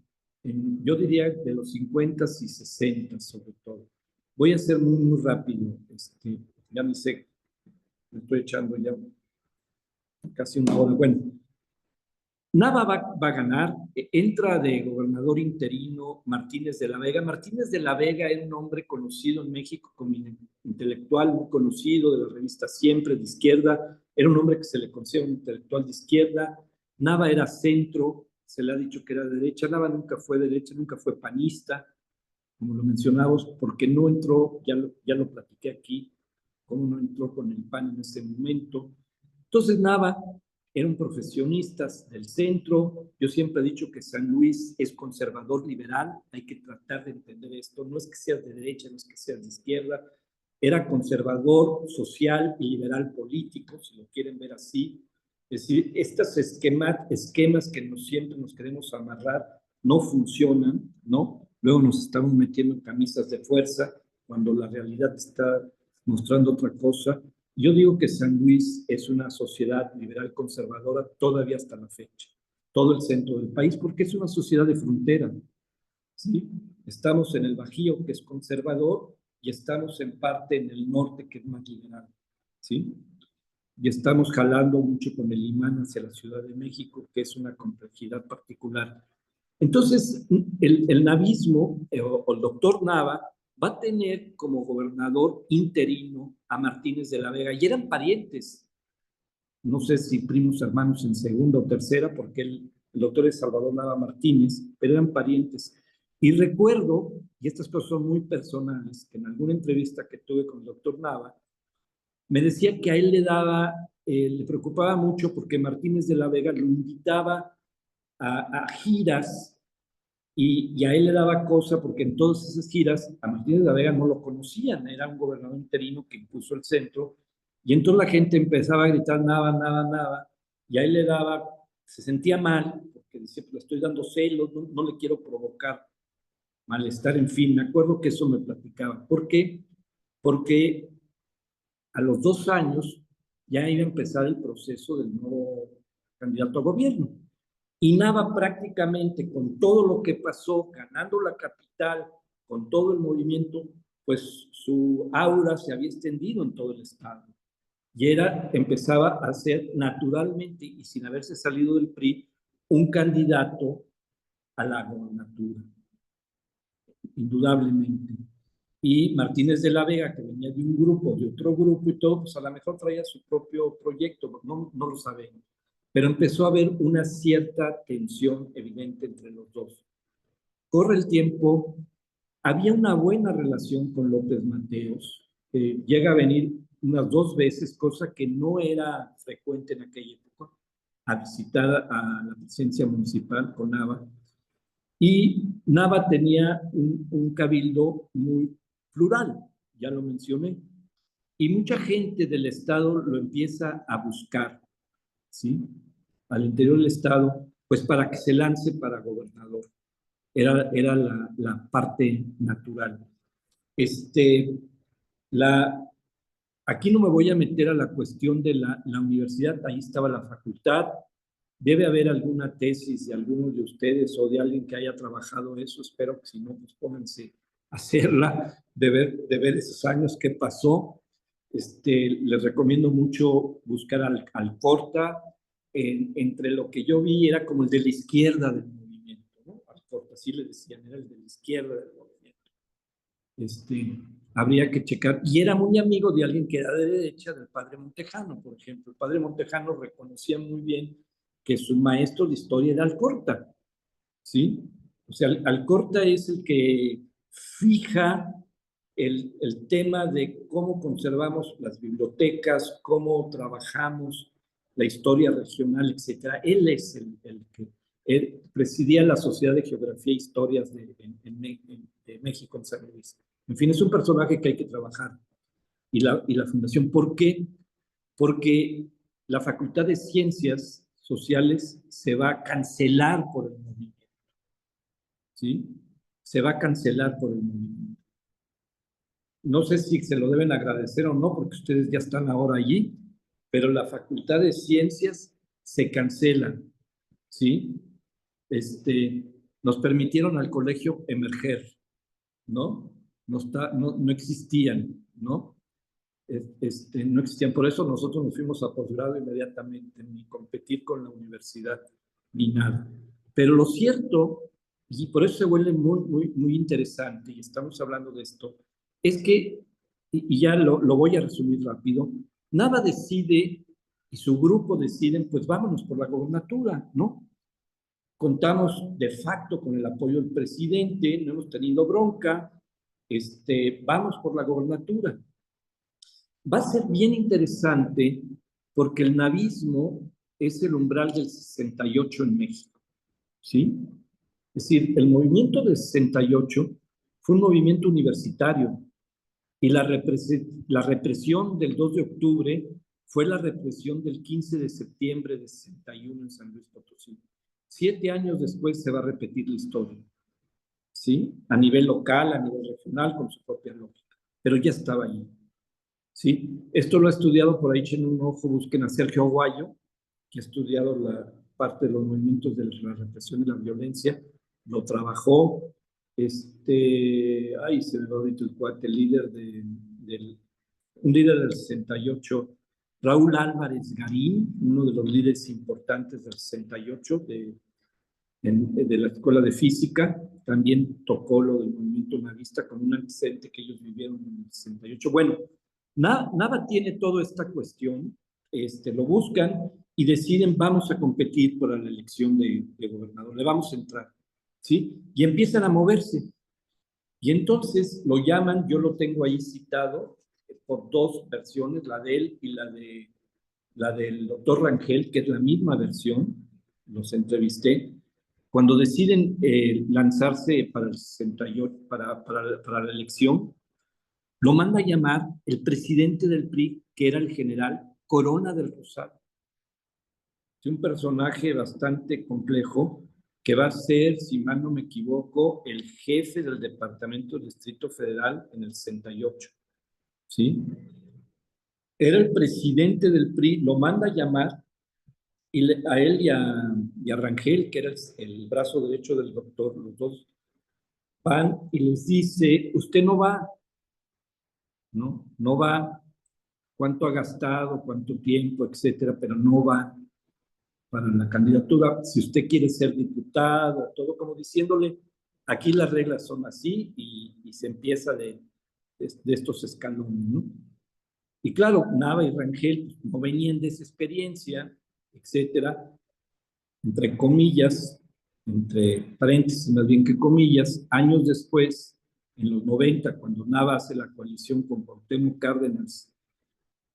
Yo diría de los 50 y 60 sobre todo. Voy a ser muy, muy rápido. Ya me sé, me estoy echando ya casi una hora. Bueno, Nava va a ganar, entra de gobernador interino Martínez de la Vega. Martínez de la Vega era un hombre conocido en México como intelectual, muy conocido de la revista Siempre, de izquierda. Era un hombre que se le considera un intelectual de izquierda. Nava era centro, se le ha dicho que era derecha. Nava nunca fue derecha, nunca fue panista, como lo mencionamos, porque no entró, ya lo platiqué aquí, cómo no entró con el PAN en ese momento. Entonces Nava era un profesionista del centro. Yo siempre he dicho que San Luis es conservador liberal, hay que tratar de entender esto, no es que seas de derecha, no es que seas de izquierda, era conservador social y liberal político, si lo quieren ver así. Es decir, estos esquemas que siempre nos queremos amarrar no funcionan, ¿no? Luego nos estamos metiendo en camisas de fuerza cuando la realidad está mostrando otra cosa. Yo digo que San Luis es una sociedad liberal conservadora todavía hasta la fecha, todo el centro del país, porque es una sociedad de frontera, ¿sí? Estamos en el Bajío, que es conservador, y estamos en parte en el norte, que es más liberal, ¿sí? Y estamos jalando mucho con el imán hacia la Ciudad de México, que es una complejidad particular. Entonces, el navismo, o el doctor Nava, va a tener como gobernador interino a Martínez de la Vega, y eran parientes, no sé si primos hermanos en segunda o tercera, porque el doctor es Salvador Nava Martínez, pero eran parientes. Y recuerdo, y estas cosas son muy personales, que en alguna entrevista que tuve con el doctor Nava, me decía que a él le preocupaba mucho porque Martínez de la Vega lo invitaba a giras y a él le daba cosa porque en todas esas giras a Martínez de la Vega no lo conocían, era un gobernador interino que impuso el centro y entonces la gente empezaba a gritar Nava, Nava, Nava y a él le daba, se sentía mal porque decía, pues le estoy dando celos, no le quiero provocar malestar, en fin, me acuerdo que eso me platicaba. ¿Por qué? Porque a los 2 años ya iba a empezar el proceso del nuevo candidato a gobierno. Y Nava prácticamente con todo lo que pasó, ganando la capital, con todo el movimiento, pues su aura se había extendido en todo el estado. Y empezaba a ser naturalmente y sin haberse salido del PRI, un candidato a la gobernatura, indudablemente. Y Martínez de la Vega, que venía de un grupo, de otro grupo y todo, pues a lo mejor traía su propio proyecto, no lo sabemos. Pero empezó a haber una cierta tensión evidente entre los dos. Corre el tiempo, había una buena relación con López Mateos, llega a venir unas 2 veces, cosa que no era frecuente en aquella época, a visitar a la presidencia municipal con Nava. Y Nava tenía un cabildo muy plural, ya lo mencioné, y mucha gente del estado lo empieza a buscar, ¿sí? Al interior del estado, pues para que se lance para gobernador. Era la parte natural. Este, la, Aquí no me voy a meter a la cuestión de la universidad, ahí estaba la facultad. Debe haber alguna tesis de algunos de ustedes o de alguien que haya trabajado eso. Espero que si no, pues pónganse a hacerla, de ver esos años que pasó. Les recomiendo mucho buscar al Corta. Entre lo que yo vi era como el de la izquierda del movimiento, ¿no? Alcorta, así le decían, era el de la izquierda del movimiento. Habría que checar. Y era muy amigo de alguien que era de derecha, del padre Montejano, por ejemplo. El padre Montejano reconocía muy bien que su maestro de historia era Alcorta, ¿sí? O sea, Alcorta es el que fija el tema de cómo conservamos las bibliotecas, cómo trabajamos la historia regional, etcétera. Él es el que presidía la Sociedad de Geografía e Historias de México en San Luis. En fin, es un personaje que hay que trabajar. Y la fundación, ¿por qué? Porque la Facultad de Ciencias Sociales se va a cancelar por el movimiento, ¿sí? Se va a cancelar por el movimiento. No sé si se lo deben agradecer o no, porque ustedes ya están ahora allí, pero la Facultad de Ciencias se cancela, ¿sí? Nos permitieron al colegio emerger, ¿no? No existían, ¿no? No existían. Por eso nosotros nos fuimos a posgrado inmediatamente, ni competir con la universidad. ni nada. Pero lo cierto, y por eso se vuelve muy interesante, y estamos hablando de esto, es que, y ya lo voy a resumir rápido, Nava decide y su grupo deciden, pues vámonos por la gobernatura, ¿no? Contamos de facto con el apoyo del presidente, no hemos tenido bronca, vamos por la gobernatura. Va a ser bien interesante porque el navismo es el umbral del 68 en México, ¿sí? Es decir, el movimiento del 68 fue un movimiento universitario y la represión del 2 de octubre fue la represión del 15 de septiembre de 61 en San Luis Potosí. 7 años después se va a repetir la historia, ¿sí? A nivel local, a nivel regional, con su propia lógica, pero ya estaba ahí, ¿sí? Esto lo ha estudiado, por ahí echen un ojo, busquen a Sergio Aguayo, que ha estudiado la parte de los movimientos de la represión y la violencia, lo trabajó, ay, se me va ahorita el cuate, el líder un líder del 68, Raúl Álvarez Garín, uno de los líderes importantes del 68 de la Escuela de Física, también tocó lo del movimiento navista con un antecedente que ellos vivieron en el 68. Bueno, Nava tiene toda esta cuestión, lo buscan y deciden, vamos a competir por la elección de gobernador, le vamos a entrar, ¿sí? Y empiezan a moverse. Y entonces lo llaman, yo lo tengo ahí citado por dos versiones, la de él y la del doctor Rangel, que es la misma versión, los entrevisté, cuando deciden lanzarse para el 68, para la elección, lo manda a llamar el presidente del PRI, que era el general Corona del Rosario. Es un personaje bastante complejo que va a ser, si mal no me equivoco, el jefe del Departamento del Distrito Federal en el 68. ¿Sí? Era el presidente del PRI, lo manda a llamar y a él y a Rangel, que era el brazo derecho del doctor, los dos van y les dice, usted no va, no va, cuánto ha gastado, cuánto tiempo, etcétera, pero no va para la candidatura, si usted quiere ser diputado, todo como diciéndole, aquí las reglas son así y se empieza de estos escalones, ¿no? Y claro, Nava y Rangel no venían de esa experiencia, etcétera, entre comillas, entre paréntesis más bien que comillas, años después, en los 90, cuando Nava hace la coalición con Cuauhtémoc Cárdenas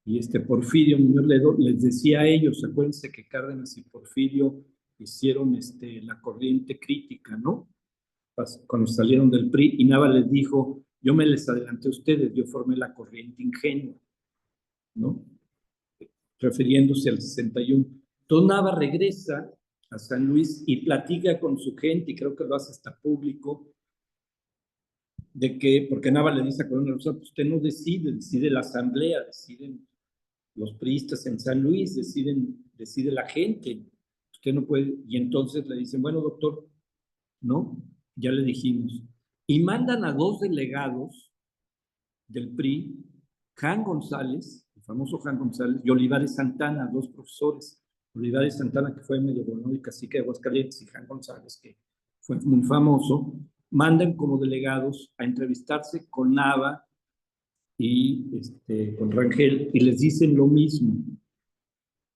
y Porfirio Muñoz Ledo, les decía a ellos, acuérdense que Cárdenas y Porfirio hicieron la corriente crítica, ¿no? Cuando salieron del PRI, y Nava les dijo, yo me les adelanté a ustedes, yo formé la corriente ingenua, ¿no? Refiriéndose al 61. Entonces Nava regresa a San Luis y platica con su gente, y creo que lo hace hasta público, de que, porque Nava le dice a Corona Rosa, pues usted no decide la asamblea, deciden los priistas en San Luis, decide la gente, usted no puede, y entonces le dicen, bueno, doctor, no, ya le dijimos, y mandan a dos delegados del PRI, Jan González, el famoso Jan González, y Olivares Santana, dos profesores, Olivares Santana, que fue medio gobernador y cacique de Aguascalientes, y Jan González, que fue muy famoso, mandan como delegados a entrevistarse con Nava y con Rangel, y les dicen lo mismo.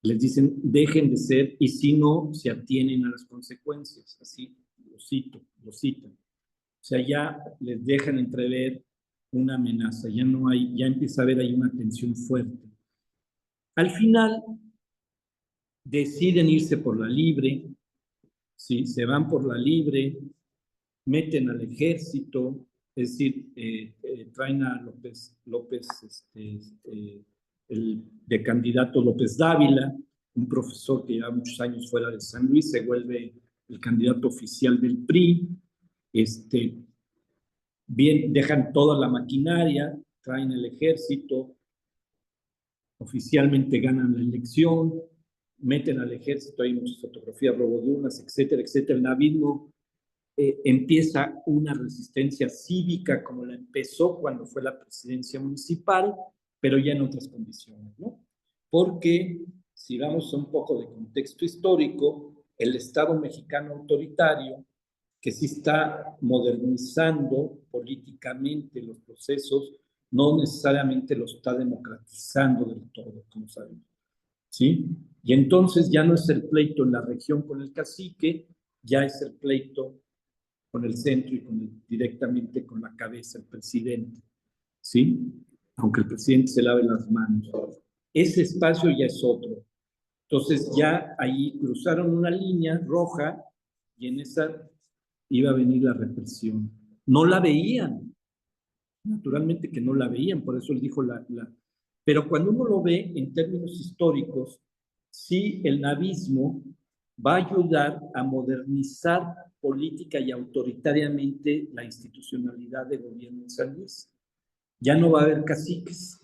Les dicen, dejen de ser, y si no, se atienen a las consecuencias. Así lo citan. O sea, ya les dejan entrever una amenaza, ya empieza a haber ahí una tensión fuerte. Al final, deciden irse por la libre, ¿sí? Se van por la libre, meten al ejército, es decir, traen a López el de candidato López Dávila, un profesor que lleva muchos años fuera de San Luis, se vuelve el candidato oficial del PRI, bien, dejan toda la maquinaria, traen el ejército, oficialmente ganan la elección, meten al ejército, hay muchas fotografías, robo de urnas, etcétera, etcétera. El navismo empieza una resistencia cívica como la empezó cuando fue la presidencia municipal, pero ya en otras condiciones, ¿no? Porque, si vamos a un poco de contexto histórico, el Estado mexicano autoritario, que sí está modernizando políticamente los procesos, no necesariamente los está democratizando del todo, como sabemos, ¿sí? Y entonces ya no es el pleito en la región con el cacique, ya es el pleito con el centro y directamente con la cabeza, el presidente, ¿sí? Aunque el presidente se lave las manos. Ese espacio ya es otro. Entonces ya ahí cruzaron una línea roja y en esa iba a venir la represión. No la veían, naturalmente que no la veían, por eso él dijo Pero cuando uno lo ve en términos históricos, sí, el navismo va a ayudar a modernizar política y autoritariamente la institucionalidad de gobierno en San Luis. Ya no va a haber caciques.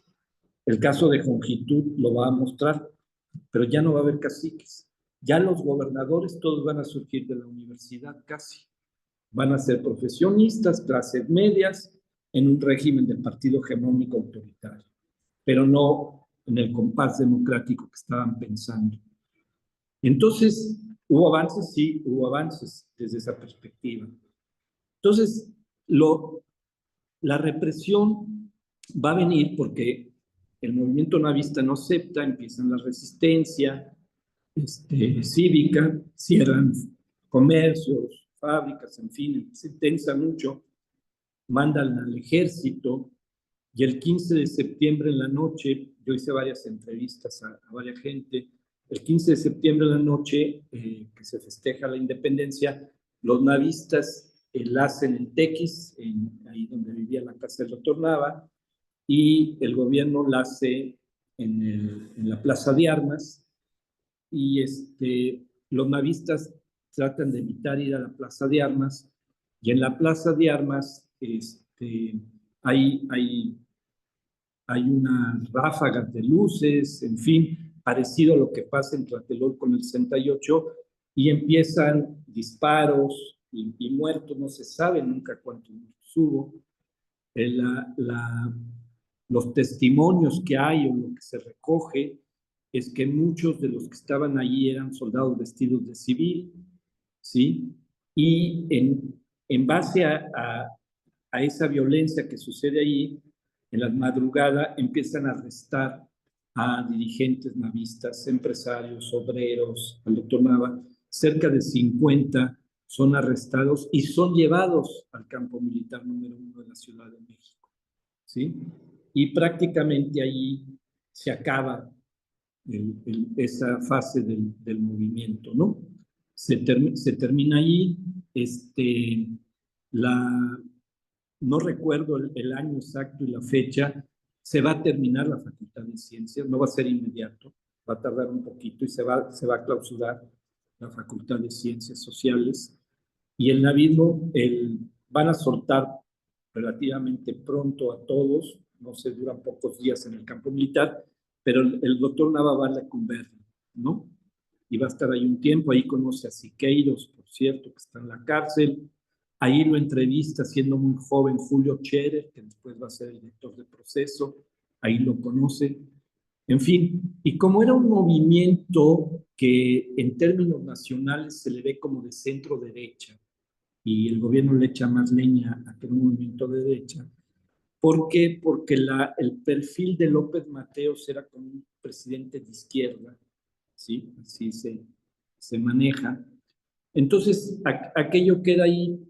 El caso de Jongitud lo va a mostrar, pero ya no va a haber caciques. Ya los gobernadores todos van a surgir de la universidad casi. Van a ser profesionistas, clases medias, en un régimen del partido hegemónico autoritario, pero no en el compás democrático que estaban pensando. Entonces, ¿hubo avances? Sí, hubo avances desde esa perspectiva. Entonces, la represión va a venir porque el movimiento navista no acepta, empiezan la resistencia cívica, cierran comercios, fábricas, en fin, se tensa mucho, mandan al ejército y el 15 de septiembre en la noche, yo hice varias entrevistas a varias gente, el 15 de septiembre en la noche, que se festeja la independencia, los navistas la hacen en Tequis, ahí donde vivía la casa del doctor Nava, y el gobierno la hace en la Plaza de Armas, y los navistas tratan de evitar ir a la Plaza de Armas, y en la Plaza de Armas hay unas ráfagas de luces, en fin, parecido a lo que pasa en Tlatelolco con el 68, y empiezan disparos y muertos, no se sabe nunca cuántos hubo. Los testimonios que hay o lo que se recoge es que muchos de los que estaban allí eran soldados vestidos de civil, ¿sí? Y en base a esa violencia que sucede ahí, en la madrugada empiezan a arrestar a dirigentes navistas, empresarios, obreros, al doctor Nava, cerca de 50 son arrestados y son llevados al campo militar número 1 de la Ciudad de México, ¿sí? Y prácticamente ahí se acaba esa fase del movimiento, ¿no? Se termina ahí, no recuerdo el año exacto y la fecha, se va a terminar la Facultad de Ciencias, no va a ser inmediato, va a tardar un poquito y se va a clausurar la Facultad de Ciencias Sociales, y el navismo van a soltar relativamente pronto a todos, no se duran pocos días en el campo militar, pero el doctor Nava va a la Converge, ¿no? Y va a estar ahí un tiempo, ahí conoce a Siqueiros, por cierto, que está en la cárcel, ahí lo entrevista siendo muy joven Julio Scherer, que después va a ser el director de proceso, ahí lo conoce, en fin, y como era un movimiento que en términos nacionales se le ve como de centro derecha, y el gobierno le echa más leña a que era un movimiento de derecha. ¿Por qué? Porque el perfil de López Mateos era como un presidente de izquierda, ¿sí? Así se maneja. Entonces, aquello queda ahí,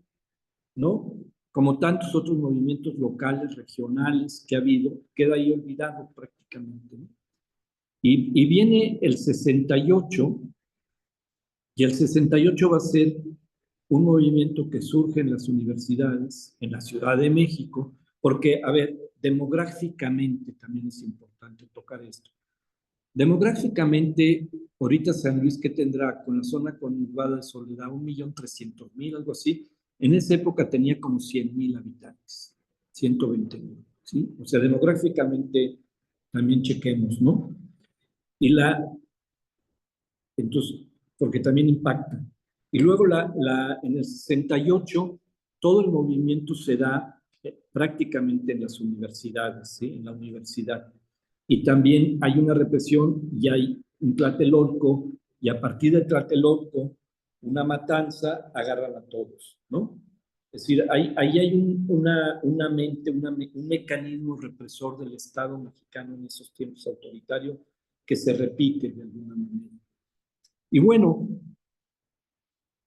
¿no? Como tantos otros movimientos locales, regionales que ha habido, queda ahí olvidado prácticamente, ¿no? Y viene el 68, y el 68 va a ser un movimiento que surge en las universidades, en la Ciudad de México, porque, a ver, demográficamente también es importante tocar esto. Demográficamente, ahorita San Luis, ¿qué tendrá? Con la zona conurbada de Soledad, 1.300.000, algo así. En esa época tenía como 100.000 habitantes, 120.000, ¿sí? O sea, demográficamente también chequemos, ¿no? Entonces, porque también impacta. Y luego en el 68, todo el movimiento se da prácticamente en las universidades, ¿sí? En la universidad. Y también hay una represión y hay un Tlatelolco, y a partir de Tlatelolco una matanza, agarran a todos, ¿no? Es decir, ahí hay una mente, un mecanismo represor del Estado mexicano en esos tiempos autoritarios que se repite de alguna manera. Y bueno,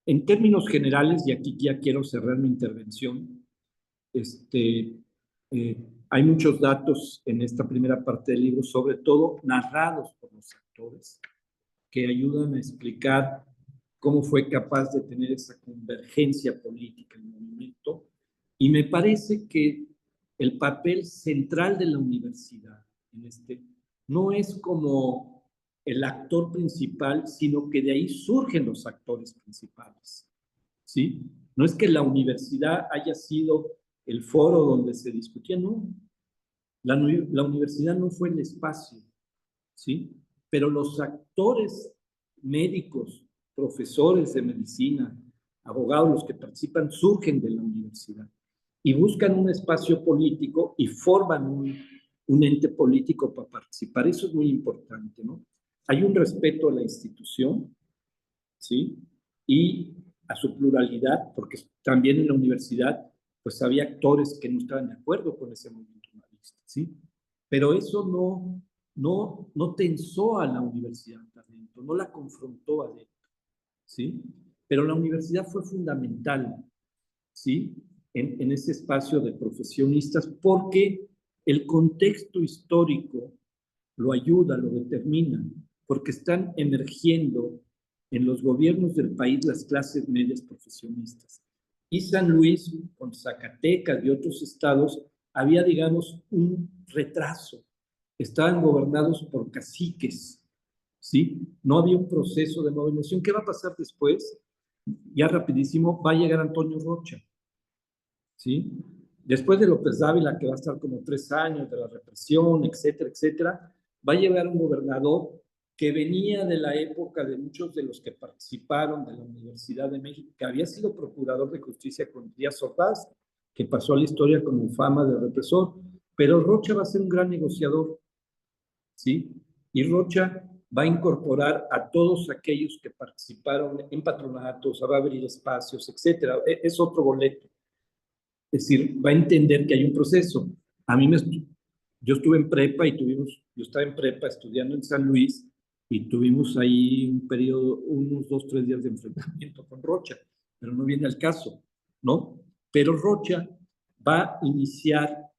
en términos generales, y aquí ya quiero cerrar mi intervención, hay muchos datos en esta primera parte del libro, sobre todo narrados por los actores, que ayudan a explicar cómo fue capaz de tener esa convergencia política en el movimiento. Y me parece que el papel central de la universidad en no es como el actor principal, sino que de ahí surgen los actores principales, ¿sí? No es que la universidad haya sido el foro donde se discutía, no. La universidad no fue el espacio, ¿sí? Pero los actores médicos, profesores de medicina, abogados, los que participan, surgen de la universidad y buscan un espacio político y forman un ente político para participar. Eso es muy importante, ¿no? Hay un respeto a la institución, ¿sí? Y a su pluralidad, porque también en la universidad, pues había actores que no estaban de acuerdo con ese movimiento humanista, ¿sí? Pero eso no tensó a la universidad adentro, no la confrontó adentro, ¿sí? Pero la universidad fue fundamental, ¿sí? En ese espacio de profesionistas, porque el contexto histórico lo ayuda, lo determina, porque están emergiendo en los gobiernos del país las clases medias profesionistas. Y San Luis, con Zacatecas y otros estados, había, digamos, un retraso. Estaban gobernados por caciques, ¿sí? No había un proceso de modernización. ¿Qué va a pasar después? Ya rapidísimo, va a llegar Antonio Rocha, ¿sí? Después de López Dávila, que va a estar como 3 años de la represión, etcétera, etcétera, va a llegar un gobernador que venía de la época de muchos de los que participaron de la Universidad de México, que había sido procurador de justicia con Díaz Ordaz, que pasó a la historia como fama de represor, pero Rocha va a ser un gran negociador, ¿sí? Y Rocha va a incorporar a todos aquellos que participaron en patronatos, va a abrir espacios, etcétera. Es otro boleto. Es decir, va a entender que hay un proceso. A mí yo estuve en prepa y yo estaba en prepa estudiando en San Luis y tuvimos ahí un periodo, unos 2, 3 días de enfrentamiento con Rocha, pero no viene al caso, ¿no? Pero Rocha va a iniciar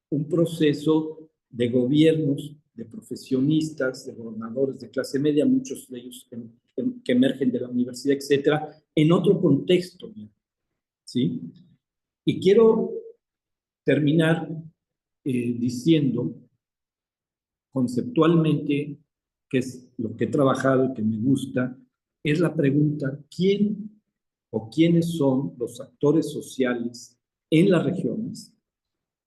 un proceso de gobiernos, de profesionistas, de gobernadores de clase media, muchos de ellos que emergen de la universidad, etcétera, en otro contexto, ¿sí? Y quiero terminar diciendo conceptualmente, que es lo que he trabajado y que me gusta, es la pregunta: ¿quién o quiénes son los actores sociales en las regiones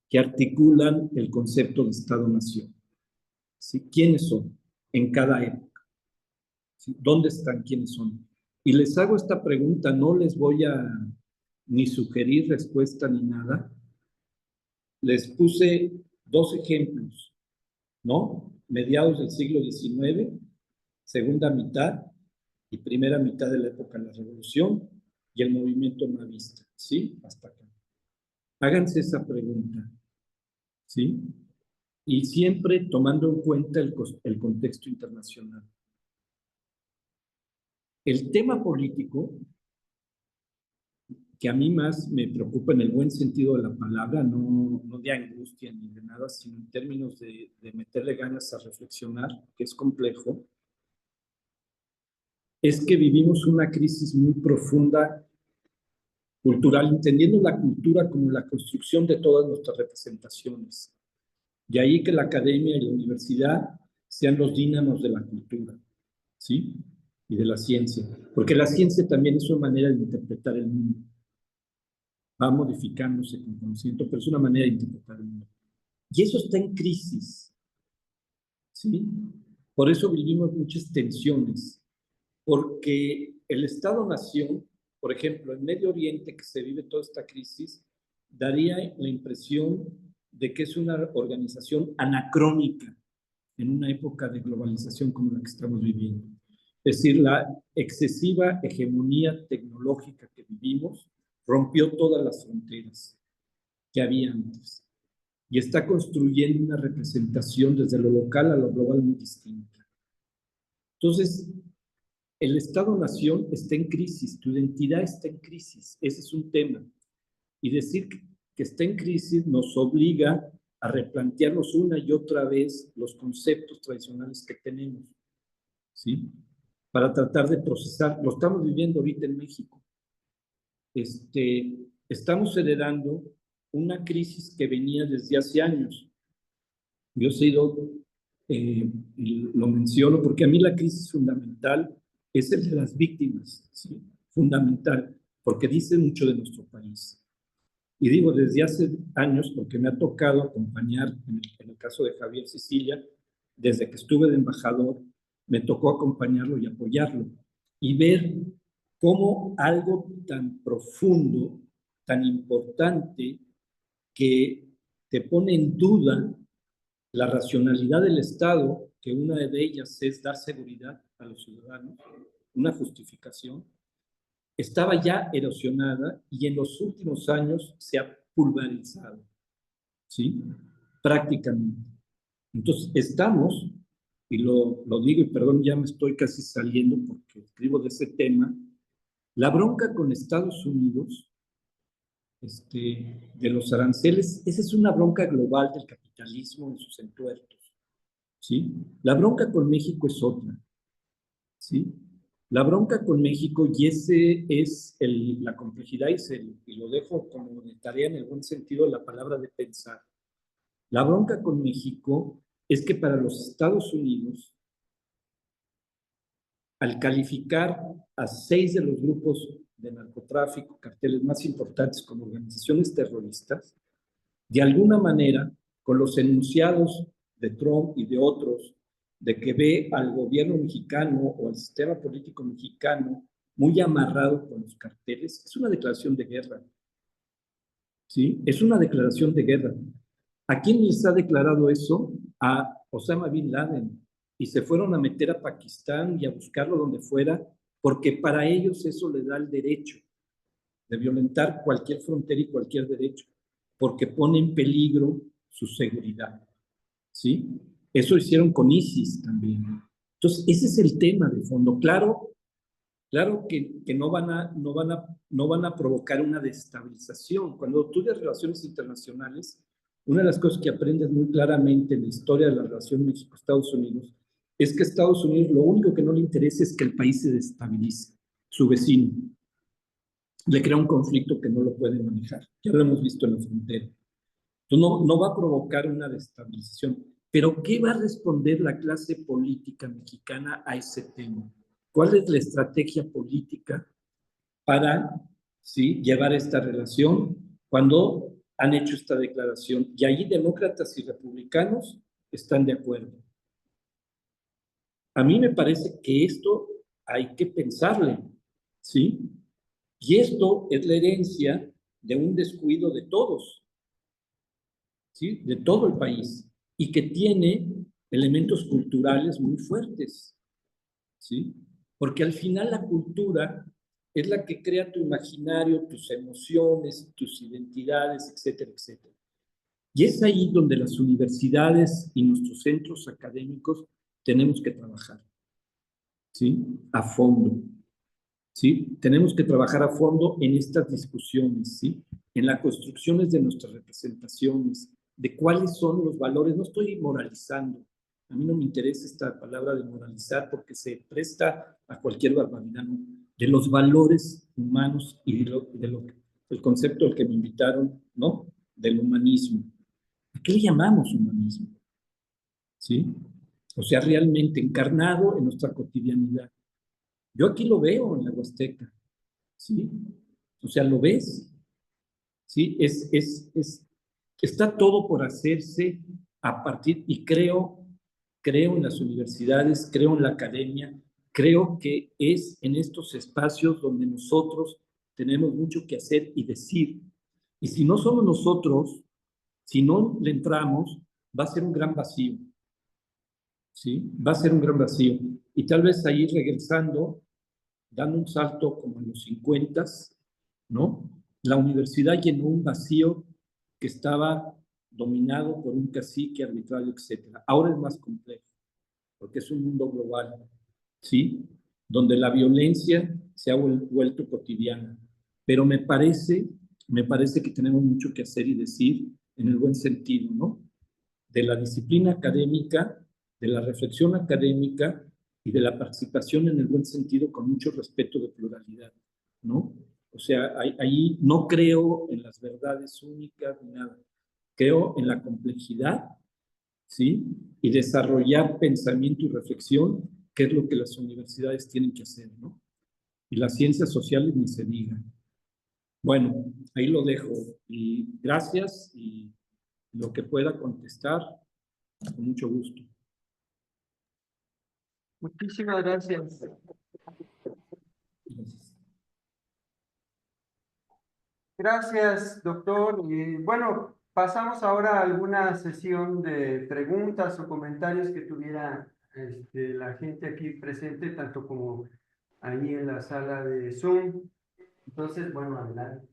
que articulan el concepto de Estado-Nación? ¿Sí? ¿Quiénes son en cada época? ¿Sí? ¿Dónde están? ¿Quiénes son? Y les hago esta pregunta, no les voy a ni sugerir respuesta ni nada. Les puse 2 ejemplos, ¿no? Mediados del siglo XIX, segunda mitad y primera mitad de la época de la Revolución y el movimiento maoísta, ¿sí? Hasta acá. Háganse esa pregunta, ¿sí? Y siempre tomando en cuenta el contexto internacional. El tema político que a mí más me preocupa en el buen sentido de la palabra, no de angustia ni de nada, sino en términos de meterle ganas a reflexionar, que es complejo, es que vivimos una crisis muy profunda cultural, entendiendo la cultura como la construcción de todas nuestras representaciones. De ahí que la academia y la universidad sean los dínamos de la cultura, ¿sí? Y de la ciencia, porque la ciencia también es una manera de interpretar el mundo. Va modificándose con conocimiento, pero es una manera de interpretar el mundo. Y eso está en crisis, ¿sí? Por eso vivimos muchas tensiones, porque el Estado-Nación, por ejemplo, en Medio Oriente, que se vive toda esta crisis, daría la impresión de que es una organización anacrónica en una época de globalización como la que estamos viviendo. Es decir, la excesiva hegemonía tecnológica que vivimos rompió todas las fronteras que había antes y está construyendo una representación desde lo local a lo global muy distinta. Entonces, el Estado-Nación está en crisis, tu identidad está en crisis, ese es un tema. Y decir que está en crisis nos obliga a replantearnos una y otra vez los conceptos tradicionales que tenemos, ¿sí? Para tratar de procesar. Lo estamos viviendo ahorita en México. Estamos heredando una crisis que venía desde hace años. Yo he sido, lo menciono porque a mí la crisis fundamental es el de las víctimas, ¿sí? Fundamental, porque dice mucho de nuestro país. Y digo desde hace años porque me ha tocado acompañar, en el caso de Javier Sicilia, desde que estuve de embajador, me tocó acompañarlo y apoyarlo y ver cómo algo tan profundo, tan importante, que te pone en duda la racionalidad del Estado, que una de ellas es dar seguridad a los ciudadanos, una justificación, estaba ya erosionada y en los últimos años se ha pulverizado, ¿sí? Prácticamente. Entonces, estamos, y lo digo, y perdón, ya me estoy casi saliendo porque escribo de ese tema, la bronca con Estados Unidos, de los aranceles, esa es una bronca global del capitalismo en sus entuertos, ¿sí? La bronca con México es otra, ¿sí? La bronca con México, y ese es la complejidad, y lo dejo como de tarea en el buen sentido de la palabra de pensar. La bronca con México es que para los Estados Unidos, al calificar a 6 de los grupos de narcotráfico, carteles más importantes como organizaciones terroristas, de alguna manera, con los enunciados de Trump y de otros, de que ve al gobierno mexicano o al sistema político mexicano muy amarrado con los carteles, es una declaración de guerra. ¿Sí? Es una declaración de guerra. ¿A quién les ha declarado eso? A Osama Bin Laden. Y se fueron a meter a Pakistán y a buscarlo donde fuera, porque para ellos eso le da el derecho de violentar cualquier frontera y cualquier derecho, porque pone en peligro su seguridad. ¿Sí? Eso hicieron con ISIS también. Entonces, ese es el tema de fondo. Claro, claro que no van a provocar una desestabilización. Cuando estudias relaciones internacionales, una de las cosas que aprendes muy claramente en la historia de la relación México-Estados Unidos es que a Estados Unidos lo único que no le interesa es que el país se desestabilice, su vecino. Le crea un conflicto que no lo puede manejar. Ya lo hemos visto en la frontera. Entonces, no va a provocar una desestabilización. Pero, ¿qué va a responder la clase política mexicana a ese tema? ¿Cuál es la estrategia política para, ¿sí?, llevar esta relación cuando han hecho esta declaración? Y ahí demócratas y republicanos están de acuerdo. A mí me parece que esto hay que pensarle, ¿sí? Y esto es la herencia de un descuido de todos, ¿sí? De todo el país, y que tiene elementos culturales muy fuertes, ¿sí? Porque al final la cultura es la que crea tu imaginario, tus emociones, tus identidades, etcétera, etcétera. Y es ahí donde las universidades y nuestros centros académicos tenemos que trabajar, ¿sí? A fondo, ¿sí? Tenemos que trabajar a fondo en estas discusiones, ¿sí? En las construcciones de nuestras representaciones, de cuáles son los valores. No estoy moralizando. A mí no me interesa esta palabra de moralizar porque se presta a cualquier barbaridad, ¿no? De los valores humanos y el concepto al que me invitaron, ¿no? Del humanismo. ¿A qué le llamamos humanismo? ¿Sí? O sea, realmente encarnado en nuestra cotidianidad. Yo aquí lo veo en la Huasteca, ¿sí? O sea, ¿lo ves? ¿Sí? Está todo por hacerse a partir, y creo en las universidades, creo en la academia, creo que es en estos espacios donde nosotros tenemos mucho que hacer y decir. Y si no somos nosotros, si no le entramos, va a ser un gran vacío. ¿sí? Va a ser un gran vacío. Y tal vez ahí regresando, dando un salto como en los 50, ¿no? La universidad llenó un vacío que estaba dominado por un cacique arbitrario, etcétera. Ahora es más complejo, porque es un mundo global, ¿sí? Donde la violencia se ha vuelto cotidiana. Pero me parece que tenemos mucho que hacer y decir en el buen sentido, ¿no? De la disciplina académica, de la reflexión académica y de la participación en el buen sentido con mucho respeto de pluralidad, ¿no? O sea, ahí no creo en las verdades únicas ni nada. Creo en la complejidad, ¿sí? Y desarrollar pensamiento y reflexión, que es lo que las universidades tienen que hacer, ¿no? Y las ciencias sociales ni se digan. Bueno, ahí lo dejo. Y gracias y lo que pueda contestar, con mucho gusto. Muchísimas gracias. Gracias. Gracias, doctor. Y bueno, pasamos ahora a alguna sesión de preguntas o comentarios que tuviera la gente aquí presente, tanto como ahí en la sala de Zoom. Entonces, bueno, adelante.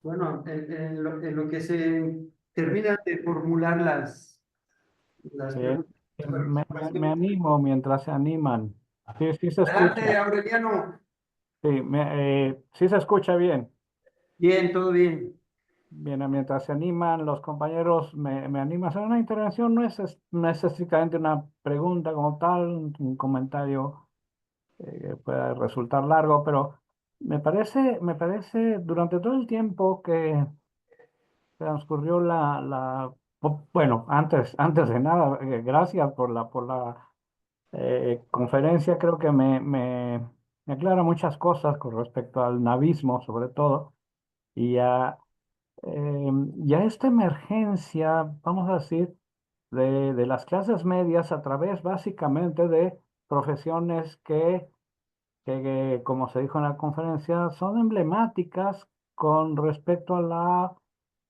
Bueno, en lo que se terminan de formular las Sí, preguntas. me animo mientras se animan. Sí, sí se Adelante, escucha. Aureliano. Sí, sí se escucha bien. Bien, todo bien. Bien, mientras se animan los compañeros, me anima a hacer una intervención. No es estrictamente una pregunta como tal, un comentario que pueda resultar largo, pero me parece durante todo el tiempo que transcurrió bueno, antes de nada, gracias por la conferencia. Creo que me aclara muchas cosas con respecto al navismo, sobre todo, y y a esta emergencia, vamos a decir, de las clases medias a través básicamente de profesiones que, como se dijo en la conferencia, son emblemáticas con respecto a la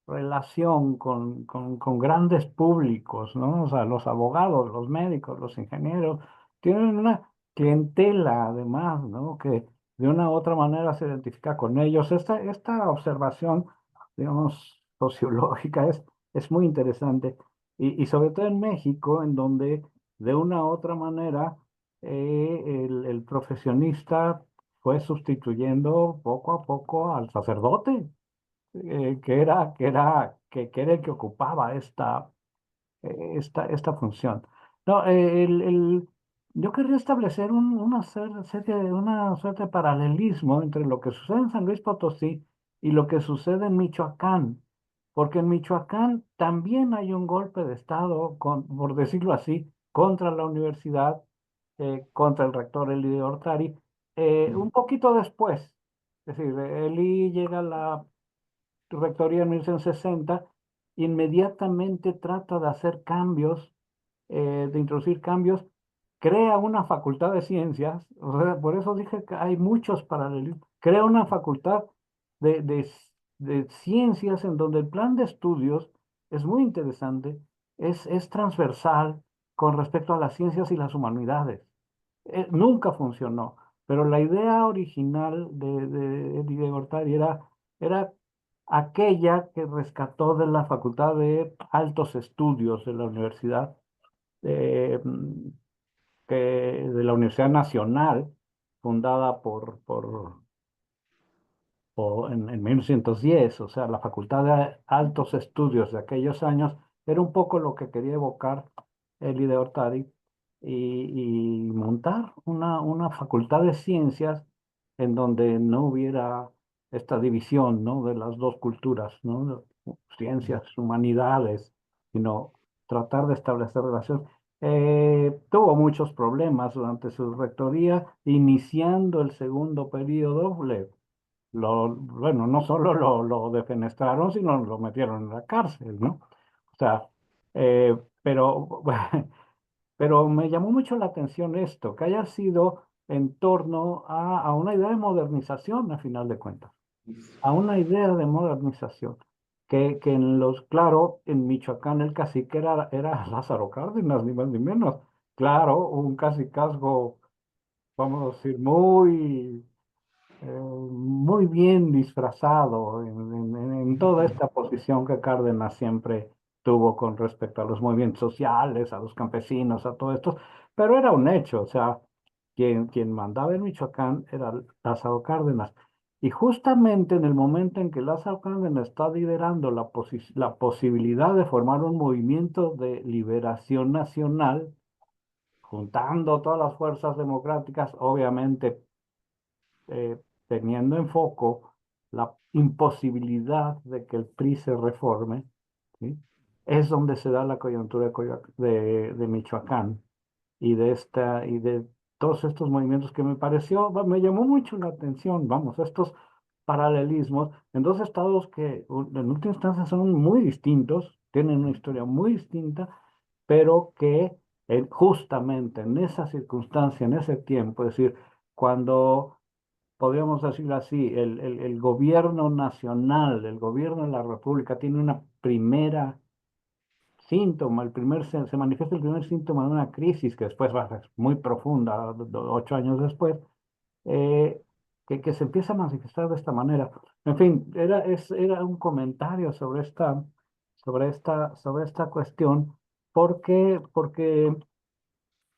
relación con grandes públicos, ¿no? O sea, los abogados, los médicos, los ingenieros, tienen una clientela además, ¿no? Que de una u otra manera se identifica con ellos. Esta observación, digamos, sociológica es muy interesante y sobre todo en México, en donde de una u otra manera el profesionista fue sustituyendo poco a poco al sacerdote, que era el que ocupaba esta función. No, yo querría establecer una suerte de paralelismo entre lo que sucede en San Luis Potosí y lo que sucede en Michoacán, porque en Michoacán también hay un golpe de Estado, por decirlo así, contra la universidad, contra el rector Eli Ortari, un poquito después. Es decir, Eli llega a la rectoría en 1960, inmediatamente trata de hacer cambios, de introducir cambios, crea una facultad de ciencias. O sea, por eso dije que hay muchos paralelismos, crea una facultad de ciencias en donde el plan de estudios es muy interesante, es transversal con respecto a las ciencias y las humanidades. Nunca funcionó, pero la idea original de Gortari era aquella que rescató de la Facultad de Altos Estudios de la Universidad, eh, mm, de la Universidad Nacional, fundada en 1910. O sea, la Facultad de Altos Estudios de aquellos años era un poco lo que quería evocar Eli de Ortari y montar una facultad de ciencias en donde no hubiera esta división, ¿no? De las dos culturas, ¿no? Ciencias, humanidades, sino tratar de establecer relación. Tuvo muchos problemas durante su rectoría, iniciando el segundo periodo. Bueno, no solo lo defenestraron, sino lo metieron en la cárcel, ¿no? O sea, pero, pero me llamó mucho la atención esto, que haya sido en torno a una idea de modernización, a final de cuentas. a una idea de modernización. Que claro, en Michoacán el cacique era Lázaro Cárdenas, ni más ni menos. Claro, un cacicazgo, vamos a decir, muy bien disfrazado en toda esta posición que Cárdenas siempre tuvo con respecto a los movimientos sociales, a los campesinos, a todo esto, pero era un hecho, o sea, quien mandaba en Michoacán era Lázaro Cárdenas. Y justamente en el momento en que Lázaro Cárdenas está liderando la posibilidad de formar un movimiento de liberación nacional, juntando todas las fuerzas democráticas, obviamente teniendo en foco la imposibilidad de que el PRI se reforme, ¿sí? Es donde se da la coyuntura de Michoacán y de todos estos movimientos que me llamó mucho la atención, vamos, estos paralelismos en dos estados que en última instancia son muy distintos, tienen una historia muy distinta, pero que justamente en esa circunstancia, en ese tiempo, es decir, cuando podríamos decirlo así, el gobierno nacional, el gobierno de la República tiene una primera síntoma, se manifiesta el primer síntoma de una crisis que después va a ser muy profunda, 8 años después, eh, que se empieza a manifestar de esta manera. En fin, era un comentario sobre esta cuestión, porque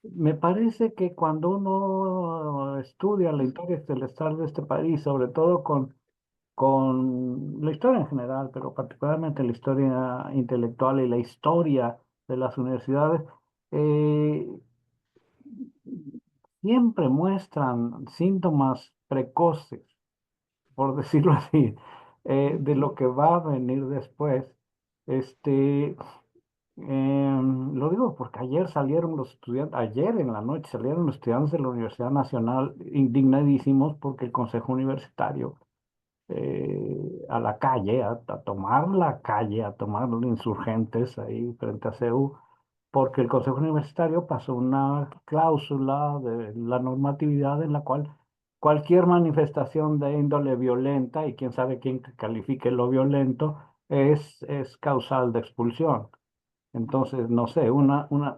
me parece que cuando uno estudia la historia celestial de este país, sobre todo con la historia en general, pero particularmente la historia intelectual y la historia de las universidades, eh, siempre muestran síntomas precoces, por decirlo así, de lo que va a venir después. Este, lo digo porque ayer en la noche salieron los estudiantes de la Universidad Nacional indignadísimos porque el Consejo Universitario a la calle, a tomar la calle, a tomar los insurgentes ahí frente a CEU, porque el Consejo Universitario pasó una cláusula de la normatividad en la cual cualquier manifestación de índole violenta, y quién sabe quién califique lo violento, es causal de expulsión. Entonces, no sé,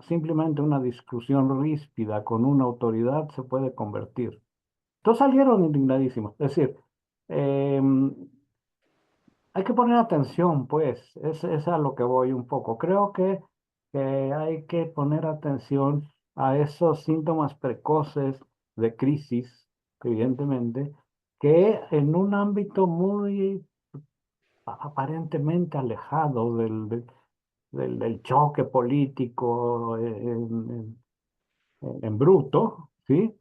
simplemente una discusión ríspida con una autoridad se puede convertir. Todos salieron indignadísimos. Es decir, em, hay que poner atención, pues, es a lo que voy un poco. Creo que hay que poner atención a esos síntomas precoces de crisis, evidentemente, que en un ámbito muy aparentemente alejado del choque político en bruto, ¿sí?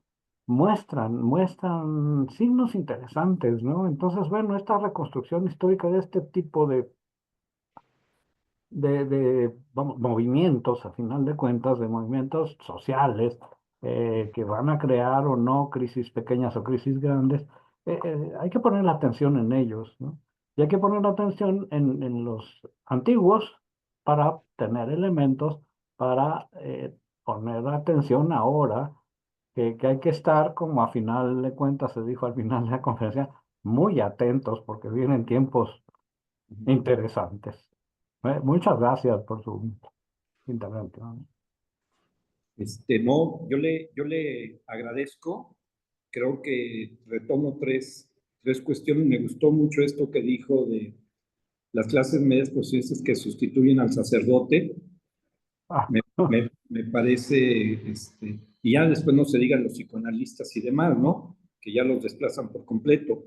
Muestran signos interesantes, ¿no? Entonces, bueno, esta reconstrucción histórica de este tipo vamos, movimientos, a final de cuentas, de movimientos sociales que van a crear o no crisis pequeñas o crisis grandes, hay que poner la atención en ellos, ¿no? Y hay que poner la atención en los antiguos para tener elementos para poner atención ahora, que hay que estar, como a final de cuentas se dijo al final de la conferencia, muy atentos porque vienen tiempos interesantes. Muchas gracias por su intervención. No, yo le agradezco. Creo que retomo tres cuestiones. Me gustó mucho esto que dijo de las clases medias profesionales que sustituyen al sacerdote. Ah, Me parece, y ya después no se digan los psicoanalistas y demás, ¿no? Que ya los desplazan por completo.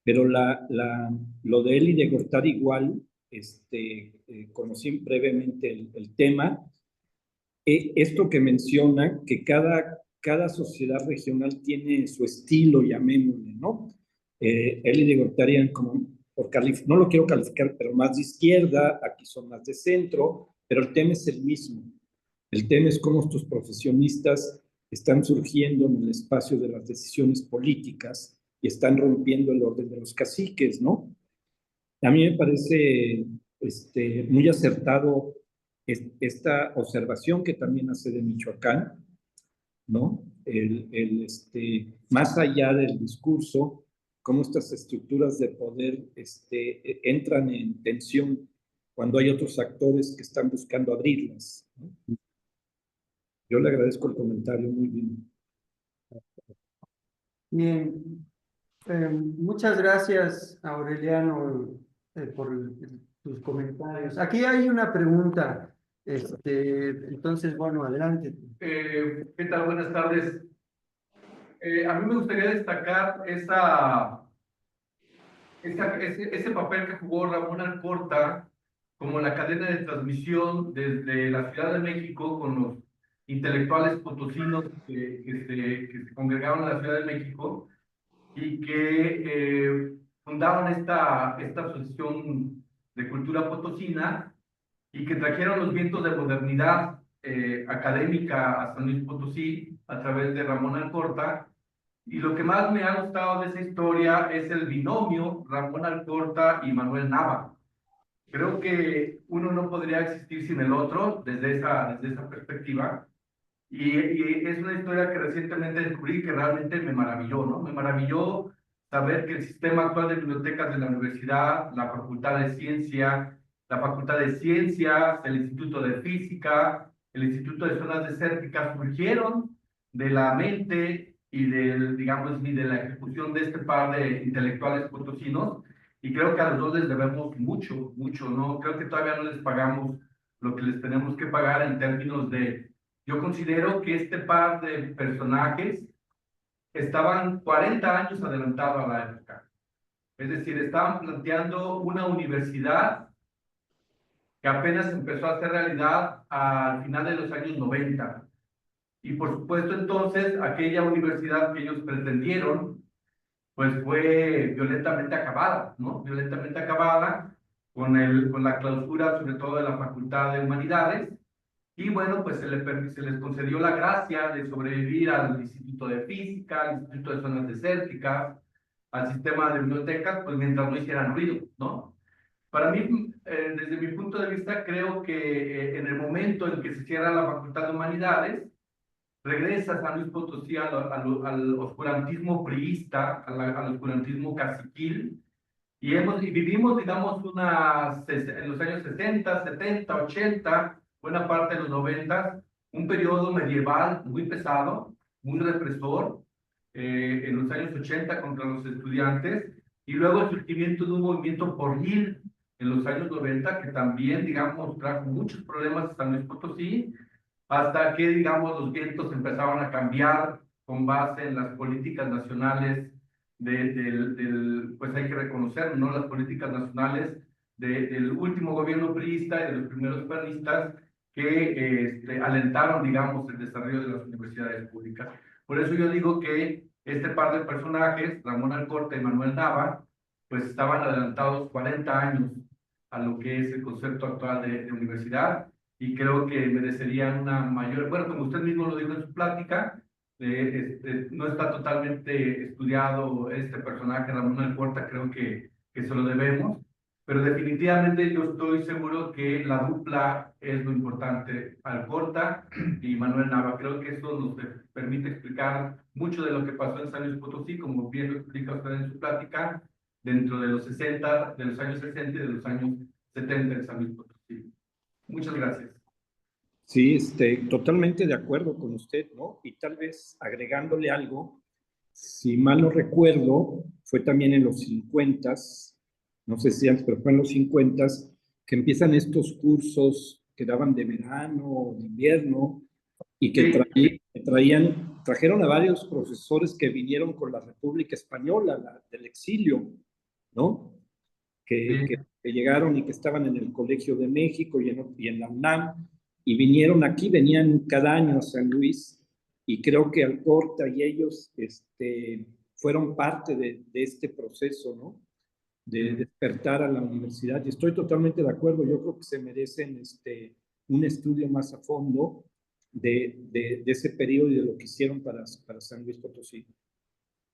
Pero lo de él y de Gortari igual, conocí brevemente el tema. Esto que menciona, que cada sociedad regional tiene su estilo, llamémosle, ¿no? Él y de Gortari eran como, no lo quiero calificar, pero más de izquierda, aquí son más de centro, pero el tema es el mismo. El tema es cómo estos profesionistas están surgiendo en el espacio de las decisiones políticas y están rompiendo el orden de los caciques, ¿no? A mí me parece muy acertado esta observación que también hace de Michoacán, ¿no? Más allá del discurso, cómo estas estructuras de poder entran en tensión cuando hay otros actores que están buscando abrirlas, ¿no? Yo le agradezco el comentario, muy bien. Bien, muchas gracias, Aureliano, por tus comentarios. Aquí hay una pregunta, entonces, bueno, adelante. ¿Qué tal? Buenas tardes. A mí me gustaría destacar ese papel que jugó Ramón Alcorta como la cadena de transmisión desde la Ciudad de México con los intelectuales potosinos que se congregaban en la Ciudad de México y que fundaron esta asociación de cultura potosina y que trajeron los vientos de modernidad académica a San Luis Potosí a través de Ramón Alcorta. Y lo que más me ha gustado de esa historia es el binomio Ramón Alcorta y Manuel Nava. Creo que uno no podría existir sin el otro desde esa perspectiva. Y es una historia que recientemente descubrí que realmente me maravilló, ¿no? Me maravilló saber que el sistema actual de bibliotecas de la universidad, la Facultad de Ciencia, la Facultad de Ciencias, el Instituto de Física, el Instituto de Zonas Desérticas surgieron de la mente y digamos, y de la ejecución de este par de intelectuales potosinos. Y creo que a los dos les debemos mucho, mucho, ¿no? Creo que todavía no les pagamos lo que les tenemos que pagar en términos de... Yo considero que este par de personajes estaban 40 años adelantados a la época. Es decir, estaban planteando una universidad que apenas empezó a hacer realidad al final de los años 90. Y por supuesto, entonces, aquella universidad que ellos pretendieron, pues fue violentamente acabada, ¿no? Violentamente acabada con la clausura, sobre todo de la Facultad de Humanidades. Y bueno, pues se les concedió la gracia de sobrevivir al Instituto de Física, al Instituto de Zonas Desérticas, al sistema de bibliotecas, pues mientras no hicieran ruido, ¿no? Para mí, desde mi punto de vista, creo que en el momento en que se cierra la Facultad de Humanidades, regresa San Luis Potosí al oscurantismo priista, al oscurantismo caciquil, y vivimos, digamos, en los años 60, 70, 80, buena parte de los 90, un periodo medieval muy pesado, muy represor, en los años 80 contra los estudiantes, y luego el surgimiento de un movimiento porril en los años 90, que también, digamos, trajo muchos problemas a San Luis Potosí, hasta que, digamos, los vientos empezaron a cambiar con base en las políticas nacionales pues hay que reconocer, ¿no? Las políticas nacionales del último gobierno priista y de los primeros panistas que alentaron, digamos, el desarrollo de las universidades públicas. Por eso yo digo que este par de personajes, Ramón Alcorta y Manuel Nava, pues estaban adelantados 40 años a lo que es el concepto actual de universidad, y creo que merecerían una mayor, bueno, como usted mismo lo dijo en su plática, no está totalmente estudiado este personaje, Ramón Alcorta, creo que se lo debemos, pero definitivamente yo estoy seguro que la dupla es lo importante, Alcorta y Manuel Nava. Creo que eso nos permite explicar mucho de lo que pasó en San Luis Potosí, como bien lo explica usted en su plática, dentro de los 60, de los años 60 y de los años 70 en San Luis Potosí. Muchas gracias. Sí, totalmente de acuerdo con usted, ¿no? Y tal vez agregándole algo, si mal no recuerdo, fue también en los 50s, no sé si antes, pero fue en los 50s, que empiezan estos cursos que daban de verano, de invierno, y que trajeron a varios profesores que vinieron con la República Española, del exilio, ¿no? Que llegaron y que estaban en el Colegio de México y en la UNAM, y vinieron aquí, venían cada año a San Luis, y creo que Alcorta y ellos fueron parte de este proceso, ¿no? De despertar a la universidad, y estoy totalmente de acuerdo. Yo creo que se merecen un estudio más a fondo de ese periodo y de lo que hicieron para San Luis Potosí.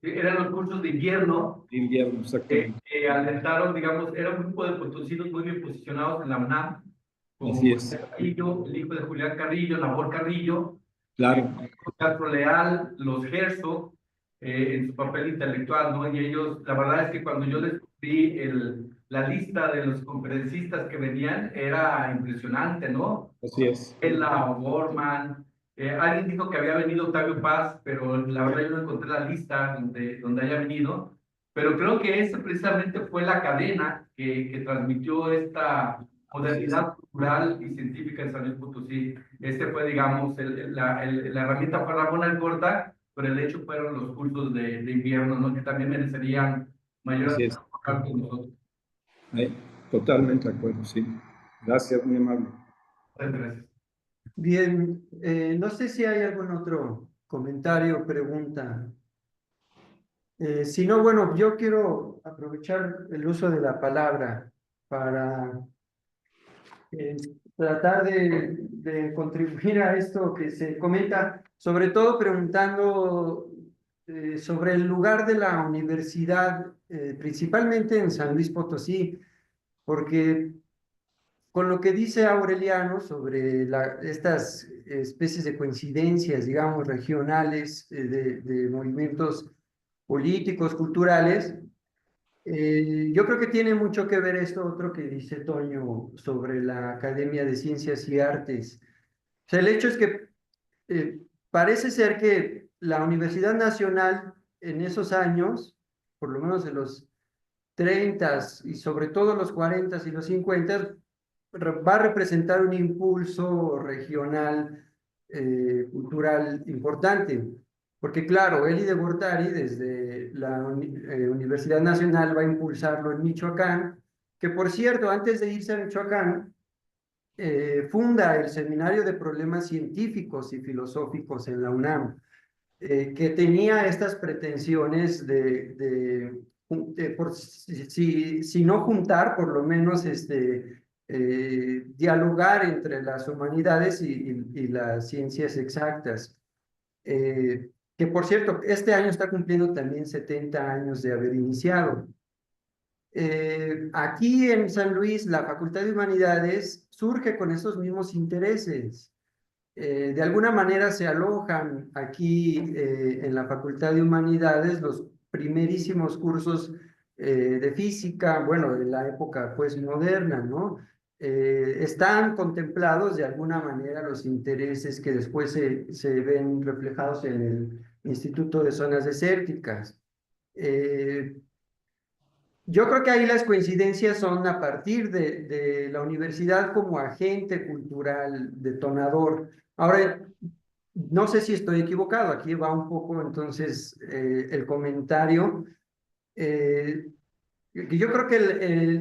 Eran los cursos de invierno. De invierno, exactamente. Alentaron, digamos, era un grupo de potosinos muy bien posicionados en la UNAM, como Así es. Carrillo, el hijo de Julián Carrillo, Nabor Carrillo, Claro. Castro Leal, los Herzog, en su papel intelectual, ¿no? Y ellos, la verdad es que cuando yo descubrí la lista de los conferencistas que venían, era impresionante, ¿no? Así es. Ella, O'Gorman, alguien dijo que había venido Octavio Paz, pero la verdad yo no encontré la lista donde haya venido, pero creo que esa precisamente fue la cadena que transmitió esta modernidad cultural y científica en San Luis Potosí. Este fue, digamos, la herramienta fue Ramón Alcorta, pero el hecho fueron los cursos de invierno, ¿no? Que también merecerían mayor Así es. atención con nosotros. Totalmente de acuerdo, sí. Gracias, muy amable. Muchas gracias. Bien, no sé si hay algún otro comentario o pregunta. Si no, bueno, yo quiero aprovechar el uso de la palabra para eh, tratar de contribuir a esto que se comenta, sobre todo preguntando sobre el lugar de la universidad, principalmente en San Luis Potosí, porque con lo que dice Aureliano sobre estas especies de coincidencias, digamos, regionales de movimientos políticos, culturales, yo creo que tiene mucho que ver esto otro que dice Toño sobre la Academia de Ciencias y Artes. O sea, el hecho es que parece ser que la Universidad Nacional en esos años, por lo menos en los 30 y sobre todo los 40 y los 50, va a representar un impulso regional, cultural importante. Porque claro, Elie de Gortari desde la Universidad Nacional va a impulsarlo en Michoacán, que por cierto, antes de irse a Michoacán, funda el Seminario de Problemas Científicos y Filosóficos en la UNAM, que tenía estas pretensiones por si no juntar, por lo menos dialogar entre las humanidades y las ciencias exactas. Que por cierto, este año está cumpliendo también 70 años de haber iniciado. Aquí en San Luis, la Facultad de Humanidades surge con esos mismos intereses. De alguna manera se alojan aquí en la Facultad de Humanidades los primerísimos cursos de física, bueno, de la época pues moderna, ¿no? Están contemplados de alguna manera los intereses que después se ven reflejados en el Instituto de Zonas Desérticas. Yo creo que ahí las coincidencias son a partir de la universidad como agente cultural detonador. Ahora, no sé si estoy equivocado, aquí va un poco entonces el comentario. Que yo creo que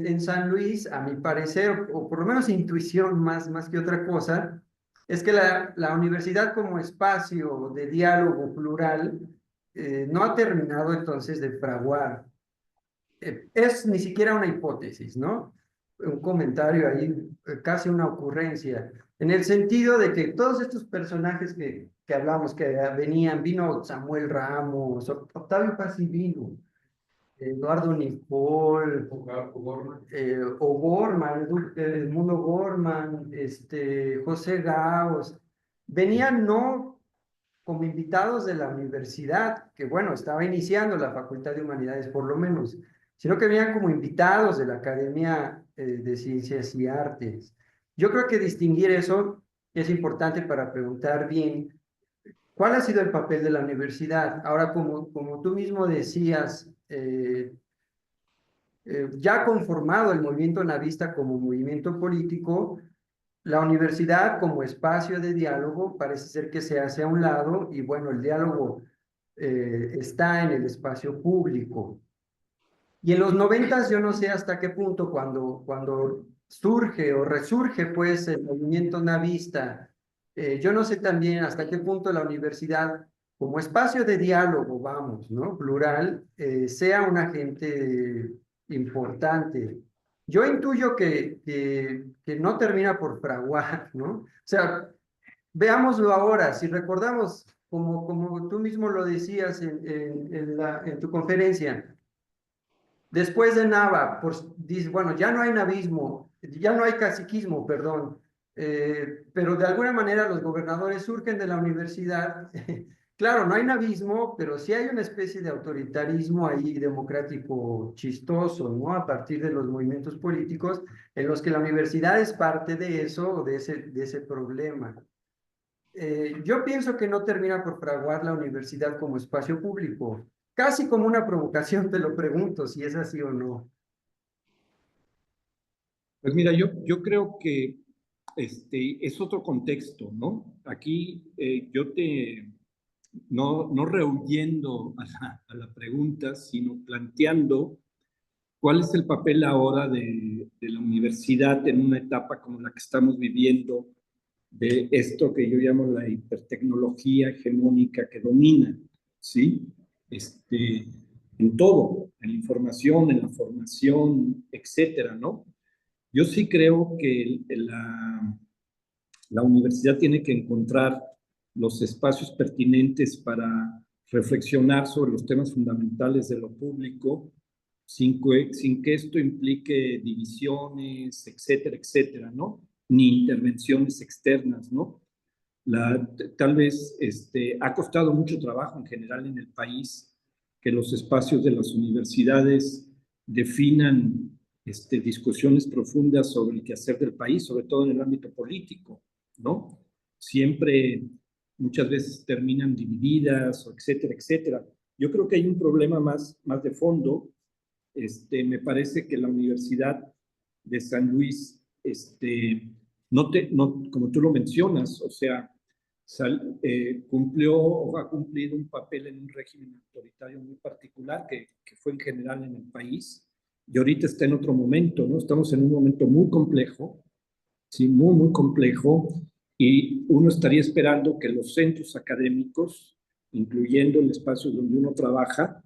en San Luis, a mi parecer, o por lo menos intuición más que otra cosa, es que la universidad como espacio de diálogo plural no ha terminado entonces de fraguar. Es ni siquiera una hipótesis, ¿no? Un comentario ahí, casi una ocurrencia, en el sentido de que todos estos personajes que hablamos, que vino Samuel Ramos, Octavio Paz y vino, Eduardo Nicol, O'Gorman, Edmundo Gorman, José Gaos, venían no como invitados de la universidad, que bueno, estaba iniciando la Facultad de Humanidades por lo menos, sino que venían como invitados de la Academia de Ciencias y Artes. Yo creo que distinguir eso es importante para preguntar bien cuál ha sido el papel de la universidad. Ahora, como tú mismo decías, ya conformado el movimiento navista como movimiento político, la universidad como espacio de diálogo parece ser que se hace a un lado y bueno, el diálogo está en el espacio público. Y en los 90 yo no sé hasta qué punto cuando surge o resurge pues el movimiento navista, yo no sé también hasta qué punto la universidad como espacio de diálogo, vamos, ¿no? Plural, sea un agente importante. Yo intuyo que no termina por fraguar, ¿no? O sea, veámoslo ahora, si recordamos, como tú mismo lo decías en tu conferencia, después de Nava, bueno, ya no hay navismo, ya no hay caciquismo, perdón, pero de alguna manera los gobernadores surgen de la universidad, Claro, no hay navismo, pero sí hay una especie de autoritarismo ahí democrático chistoso, ¿no? A partir de los movimientos políticos en los que la universidad es parte de eso, de ese problema. Yo pienso que no termina por fraguar la universidad como espacio público. Casi como una provocación te lo pregunto si es así o no. Pues mira, yo creo que es otro contexto, ¿no? Aquí no rehuyendo a la pregunta, sino planteando cuál es el papel ahora de la universidad en una etapa como la que estamos viviendo, de esto que yo llamo la hipertecnología hegemónica que domina, ¿sí? En todo, en la información, en la formación, etcétera, ¿no? Yo sí creo que la universidad tiene que encontrar los espacios pertinentes para reflexionar sobre los temas fundamentales de lo público, sin que esto implique divisiones, etcétera, etcétera, ¿no? Ni intervenciones externas, ¿no? Tal vez ha costado mucho trabajo en general en el país que los espacios de las universidades definan discusiones profundas sobre el quehacer del país, sobre todo en el ámbito político, ¿no? Siempre, muchas veces terminan divididas, etcétera, etcétera. Yo creo que hay un problema más de fondo. Me parece que la Universidad de San Luis, como tú lo mencionas, o sea, cumplió o ha cumplido un papel en un régimen autoritario muy particular que fue en general en el país, y ahorita está en otro momento, ¿no? Estamos en un momento muy complejo, sí, muy, muy complejo, y uno estaría esperando que los centros académicos, incluyendo el espacio donde uno trabaja,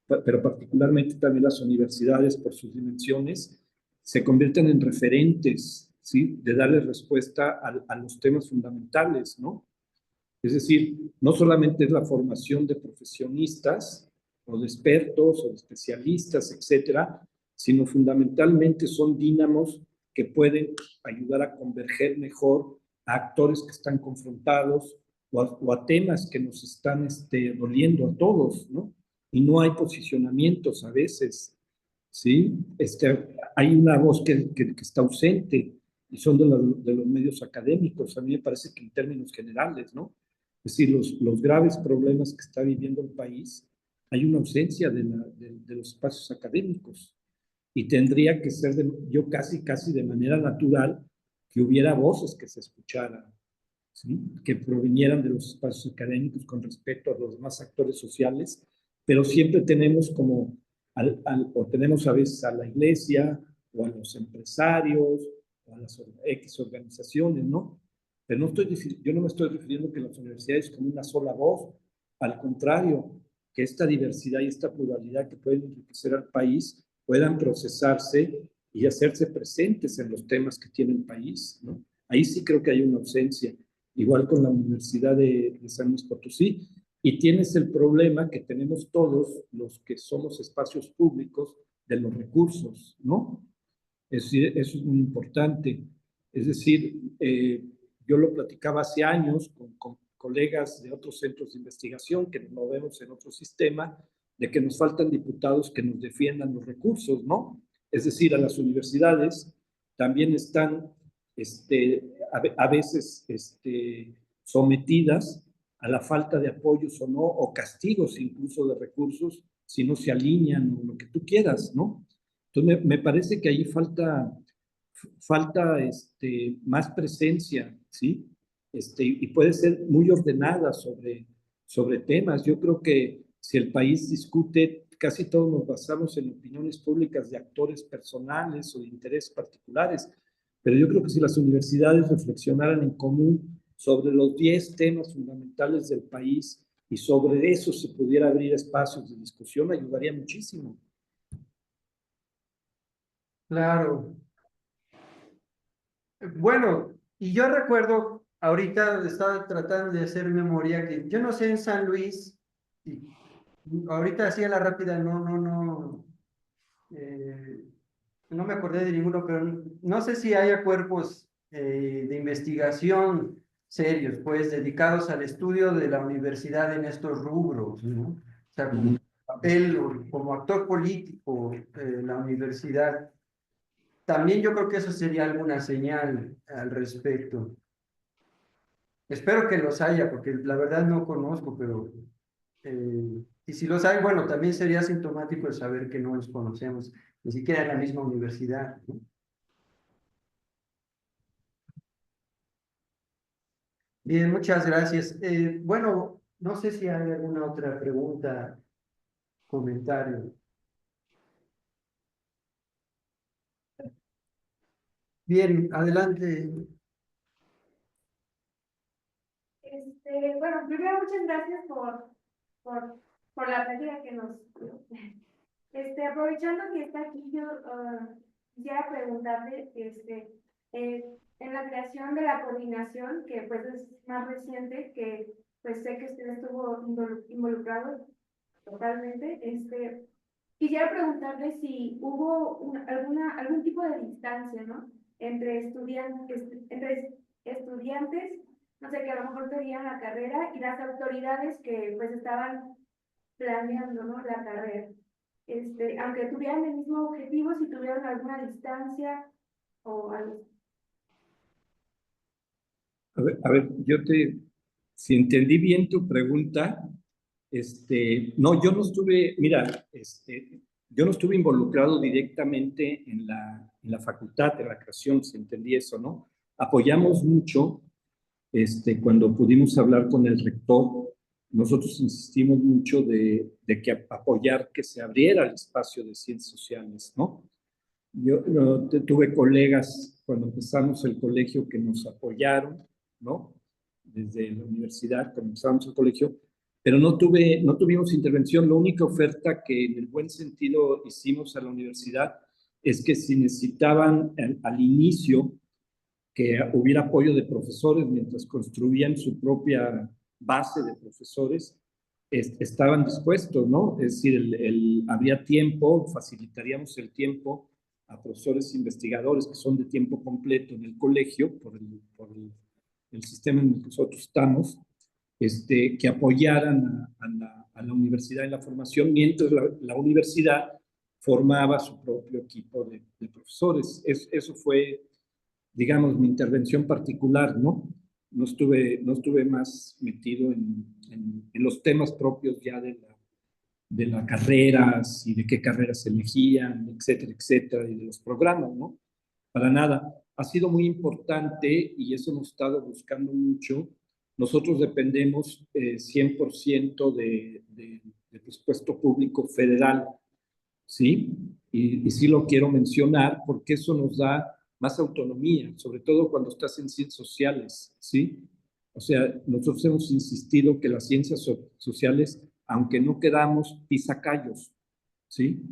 pero particularmente también las universidades por sus dimensiones, se conviertan en referentes, ¿sí? De darle respuesta a los temas fundamentales, ¿no? Es decir, no solamente es la formación de profesionistas o de expertos o de especialistas, etcétera, sino fundamentalmente son dínamos que pueden ayudar a converger mejor a actores que están confrontados o a temas que nos están doliendo a todos, ¿no? Y no hay posicionamientos a veces, ¿sí? Hay una voz que está ausente y son de los medios académicos. A mí me parece que en términos generales, ¿no? Es decir, los graves problemas que está viviendo el país, hay una ausencia de los espacios académicos y tendría que ser, yo casi de manera natural, que hubiera voces que se escucharan, ¿sí? Que provinieran de los espacios académicos con respecto a los demás actores sociales, pero siempre tenemos o tenemos a veces a la iglesia o a los empresarios o a las X organizaciones, ¿no? Pero yo no me estoy refiriendo que las universidades como una sola voz, al contrario, que esta diversidad y esta pluralidad que pueden enriquecer al país puedan procesarse y hacerse presentes en los temas que tiene el país, ¿no? Ahí sí creo que hay una ausencia, igual con la Universidad de San Luis Potosí, y tienes el problema que tenemos todos los que somos espacios públicos de los recursos, ¿no? Es decir, eso es muy importante. Es decir, yo lo platicaba hace años con colegas de otros centros de investigación que nos movemos en otro sistema, de que nos faltan diputados que nos defiendan los recursos, ¿no? Es decir, a las universidades también están a veces sometidas a la falta de apoyos o no, o castigos incluso de recursos, si no se alinean o lo que tú quieras, ¿no? Entonces, me parece que ahí falta más presencia, ¿sí? Y puede ser muy ordenada sobre temas. Yo creo que si el país discute, casi todos nos basamos en opiniones públicas de actores personales o de intereses particulares, pero yo creo que si las universidades reflexionaran en común sobre los 10 temas fundamentales del país y sobre eso se pudiera abrir espacios de discusión, ayudaría muchísimo. Claro. Bueno, y yo recuerdo, ahorita estaba tratando de hacer memoria, que yo no sé en San Luis, y ahorita hacía la rápida, eh, no me acordé de ninguno, pero no sé si haya cuerpos de investigación serios, pues, dedicados al estudio de la universidad en estos rubros, ¿no? O sea, como papel, como actor político, la universidad. También yo creo que eso sería alguna señal al respecto. Espero que los haya, porque la verdad no conozco, pero y si los hay, bueno, también sería sintomático el saber que no los conocemos, ni siquiera en la misma universidad, ¿no? Bien, muchas gracias. Bueno, no sé si hay alguna otra pregunta, comentario. Bien, adelante. Bueno, primero muchas gracias por la plática que nos... aprovechando que está aquí, yo quisiera preguntarle, en la creación de la coordinación, que pues es más reciente, que pues sé que usted estuvo involucrado totalmente, quisiera preguntarle si hubo algún tipo de distancia, ¿no? Entre estudiantes, no sé, que a lo mejor tenían la carrera y las autoridades que pues estaban planeando, ¿no? La carrera. Aunque tuvieran el mismo objetivo, si tuvieran alguna distancia o algo. A ver, si entendí bien tu pregunta, no, yo no estuve, mira, yo no estuve involucrado directamente en la facultad de la creación, si entendí eso, ¿no? Apoyamos mucho, cuando pudimos hablar con el rector, nosotros insistimos mucho de que apoyar que se abriera el espacio de ciencias sociales, ¿no? Yo tuve colegas cuando empezamos el colegio que nos apoyaron, ¿no? Desde la universidad, cuando empezamos el colegio, pero no tuvimos intervención. La única oferta que en el buen sentido hicimos a la universidad es que si necesitaban al inicio que hubiera apoyo de profesores mientras construían su propia base de profesores, estaban dispuestos, ¿no? Es decir, habría tiempo, facilitaríamos el tiempo a profesores investigadores que son de tiempo completo en el colegio, por el sistema en el que nosotros estamos, que apoyaran a la universidad en la formación, mientras la universidad formaba su propio equipo de profesores. Eso fue, digamos, mi intervención particular, ¿no? No estuve más metido en los temas propios ya de las carreras y de qué carreras se elegían, etcétera, etcétera, y de los programas, ¿no? Para nada. Ha sido muy importante y eso hemos estado buscando mucho. Nosotros dependemos 100% de presupuesto público federal, ¿sí? Y sí lo quiero mencionar porque eso nos da más autonomía, sobre todo cuando estás en ciencias sociales, ¿sí? O sea, nosotros hemos insistido que las ciencias sociales, aunque no quedamos pisacallos, ¿sí?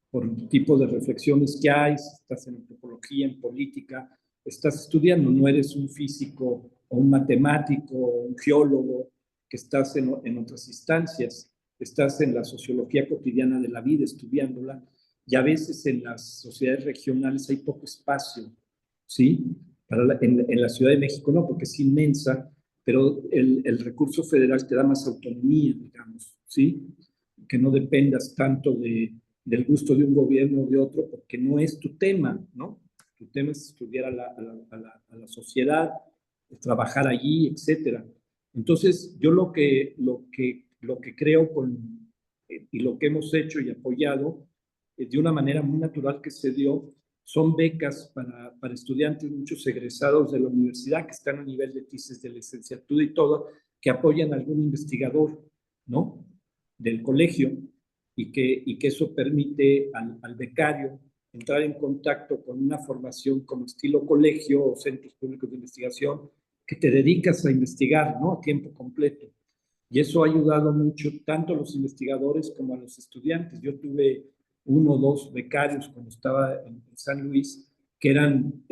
Por el tipo de reflexiones que hay, si estás en antropología, en política, estás estudiando, no eres un físico o un matemático o un geólogo que estás en otras instancias, estás en la sociología cotidiana de la vida estudiándola, y a veces en las sociedades regionales hay poco espacio, ¿sí? En la Ciudad de México no, porque es inmensa, pero el recurso federal te da más autonomía, digamos, ¿sí? Que no dependas tanto del gusto de un gobierno o de otro, porque no es tu tema, ¿no? Tu tema es estudiar a la sociedad, trabajar allí, etcétera. Entonces, yo lo que creo y lo que hemos hecho y apoyado de una manera muy natural que se dio, son becas para estudiantes, muchos egresados de la universidad que están a nivel de tesis de licenciatura y todo, que apoyan a algún investigador, ¿no? Del colegio, y que eso permite al becario entrar en contacto con una formación como estilo colegio o centros públicos de investigación, que te dedicas a investigar, ¿no? A tiempo completo. Y eso ha ayudado mucho tanto a los investigadores como a los estudiantes. Yo tuve 1 o 2 becarios cuando estaba en San Luis que eran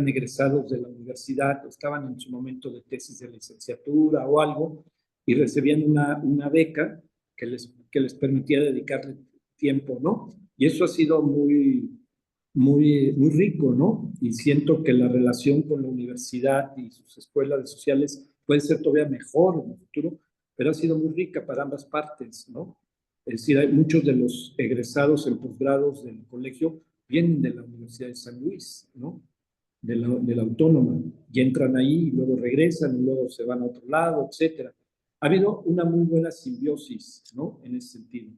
egresados de la universidad, estaban en su momento de tesis de licenciatura o algo, y recibían una beca que les permitía dedicarle tiempo, ¿no? Y eso ha sido muy, muy rico, ¿no? Y siento que la relación con la universidad y sus escuelas de sociales puede ser todavía mejor en el futuro, pero ha sido muy rica para ambas partes, ¿no? Es decir, hay muchos de los egresados en posgrados del colegio vienen de la Universidad de San Luis, ¿no? De la Autónoma, y entran ahí y luego regresan y luego se van a otro lado, etcétera. Ha habido una muy buena simbiosis, ¿no? En ese sentido.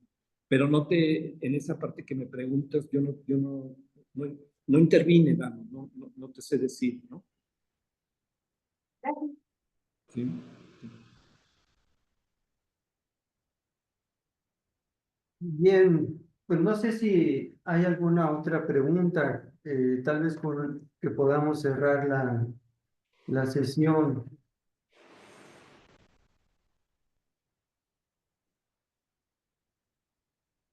Pero en esa parte que me preguntas, yo no intervine, vamos, no te sé decir, ¿no? Gracias. Sí. Bien, pues no sé si hay alguna otra pregunta, tal vez con que podamos cerrar la sesión.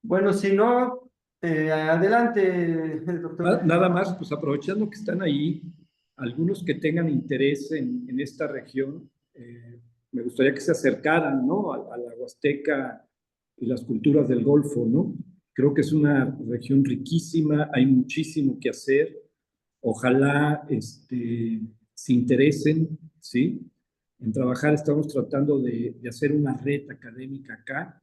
Bueno, si no, adelante, doctor. Nada más, pues aprovechando que están ahí, algunos que tengan interés en esta región, me gustaría que se acercaran, ¿no? A la Huasteca y las culturas del Golfo, ¿no? Creo que es una región riquísima, hay muchísimo que hacer. Ojalá se interesen, ¿sí? En trabajar, estamos tratando de hacer una red académica acá.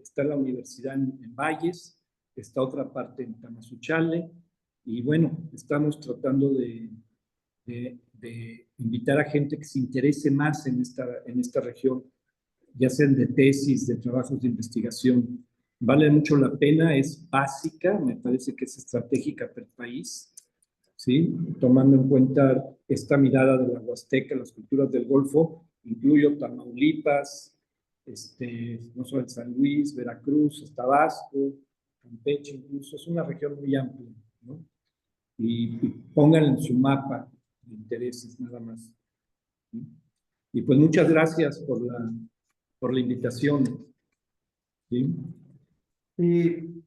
Está la universidad en Valles, está otra parte en Tamazunchale, y bueno, estamos tratando de invitar a gente que se interese más en esta región, ya sean de tesis, de trabajos de investigación. Vale mucho la pena, es básica, me parece que es estratégica para el país, ¿sí? Tomando en cuenta esta mirada de la Huasteca, las culturas del Golfo, incluyo Tamaulipas, no solo San Luis, Veracruz, Tabasco, Campeche, incluso, es una región muy amplia, ¿no? Y pónganla en su mapa de intereses nada más, ¿sí? Y pues muchas gracias por la invitación, ¿sí? Y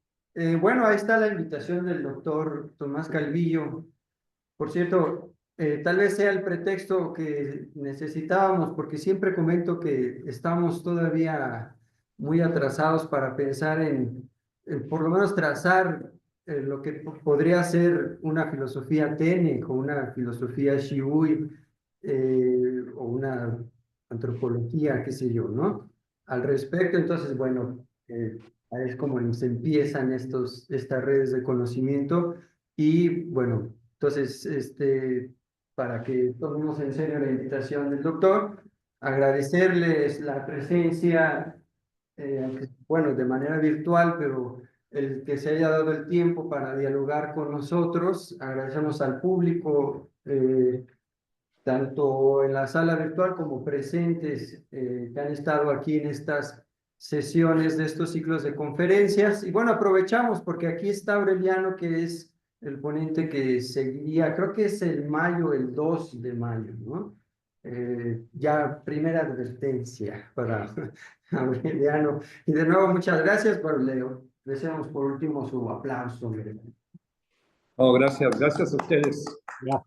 bueno, ahí está la invitación del doctor Tomás Calvillo. Por cierto, tal vez sea el pretexto que necesitábamos, porque siempre comento que estamos todavía muy atrasados para pensar en por lo menos trazar lo que podría ser una filosofía TENEC o una filosofía Shiui o una antropología, qué sé yo, ¿no? Al respecto, entonces, bueno, ahí es como se empiezan estas redes de conocimiento y, bueno, entonces, para que tomemos en serio la invitación del doctor, agradecerles la presencia, aunque, bueno, de manera virtual, pero el que se haya dado el tiempo para dialogar con nosotros. Agradecemos al público, tanto en la sala virtual como presentes, que han estado aquí en estas sesiones de estos ciclos de conferencias. Y bueno, aprovechamos porque aquí está Aureliano, que es el ponente que seguiría, creo que es el 2 de mayo, ¿no? Ya primera advertencia para Aureliano. Y de nuevo, muchas gracias, pero le deseamos por último su aplauso. Oh, gracias a ustedes. Ya.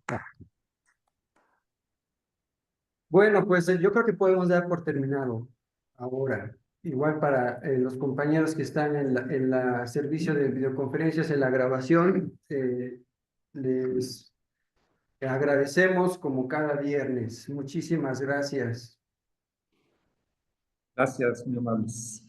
Bueno, pues yo creo que podemos dar por terminado ahora. Igual para los compañeros que están en la servicio de videoconferencias, en la grabación, les agradecemos como cada viernes. Muchísimas gracias. Gracias, muy amables.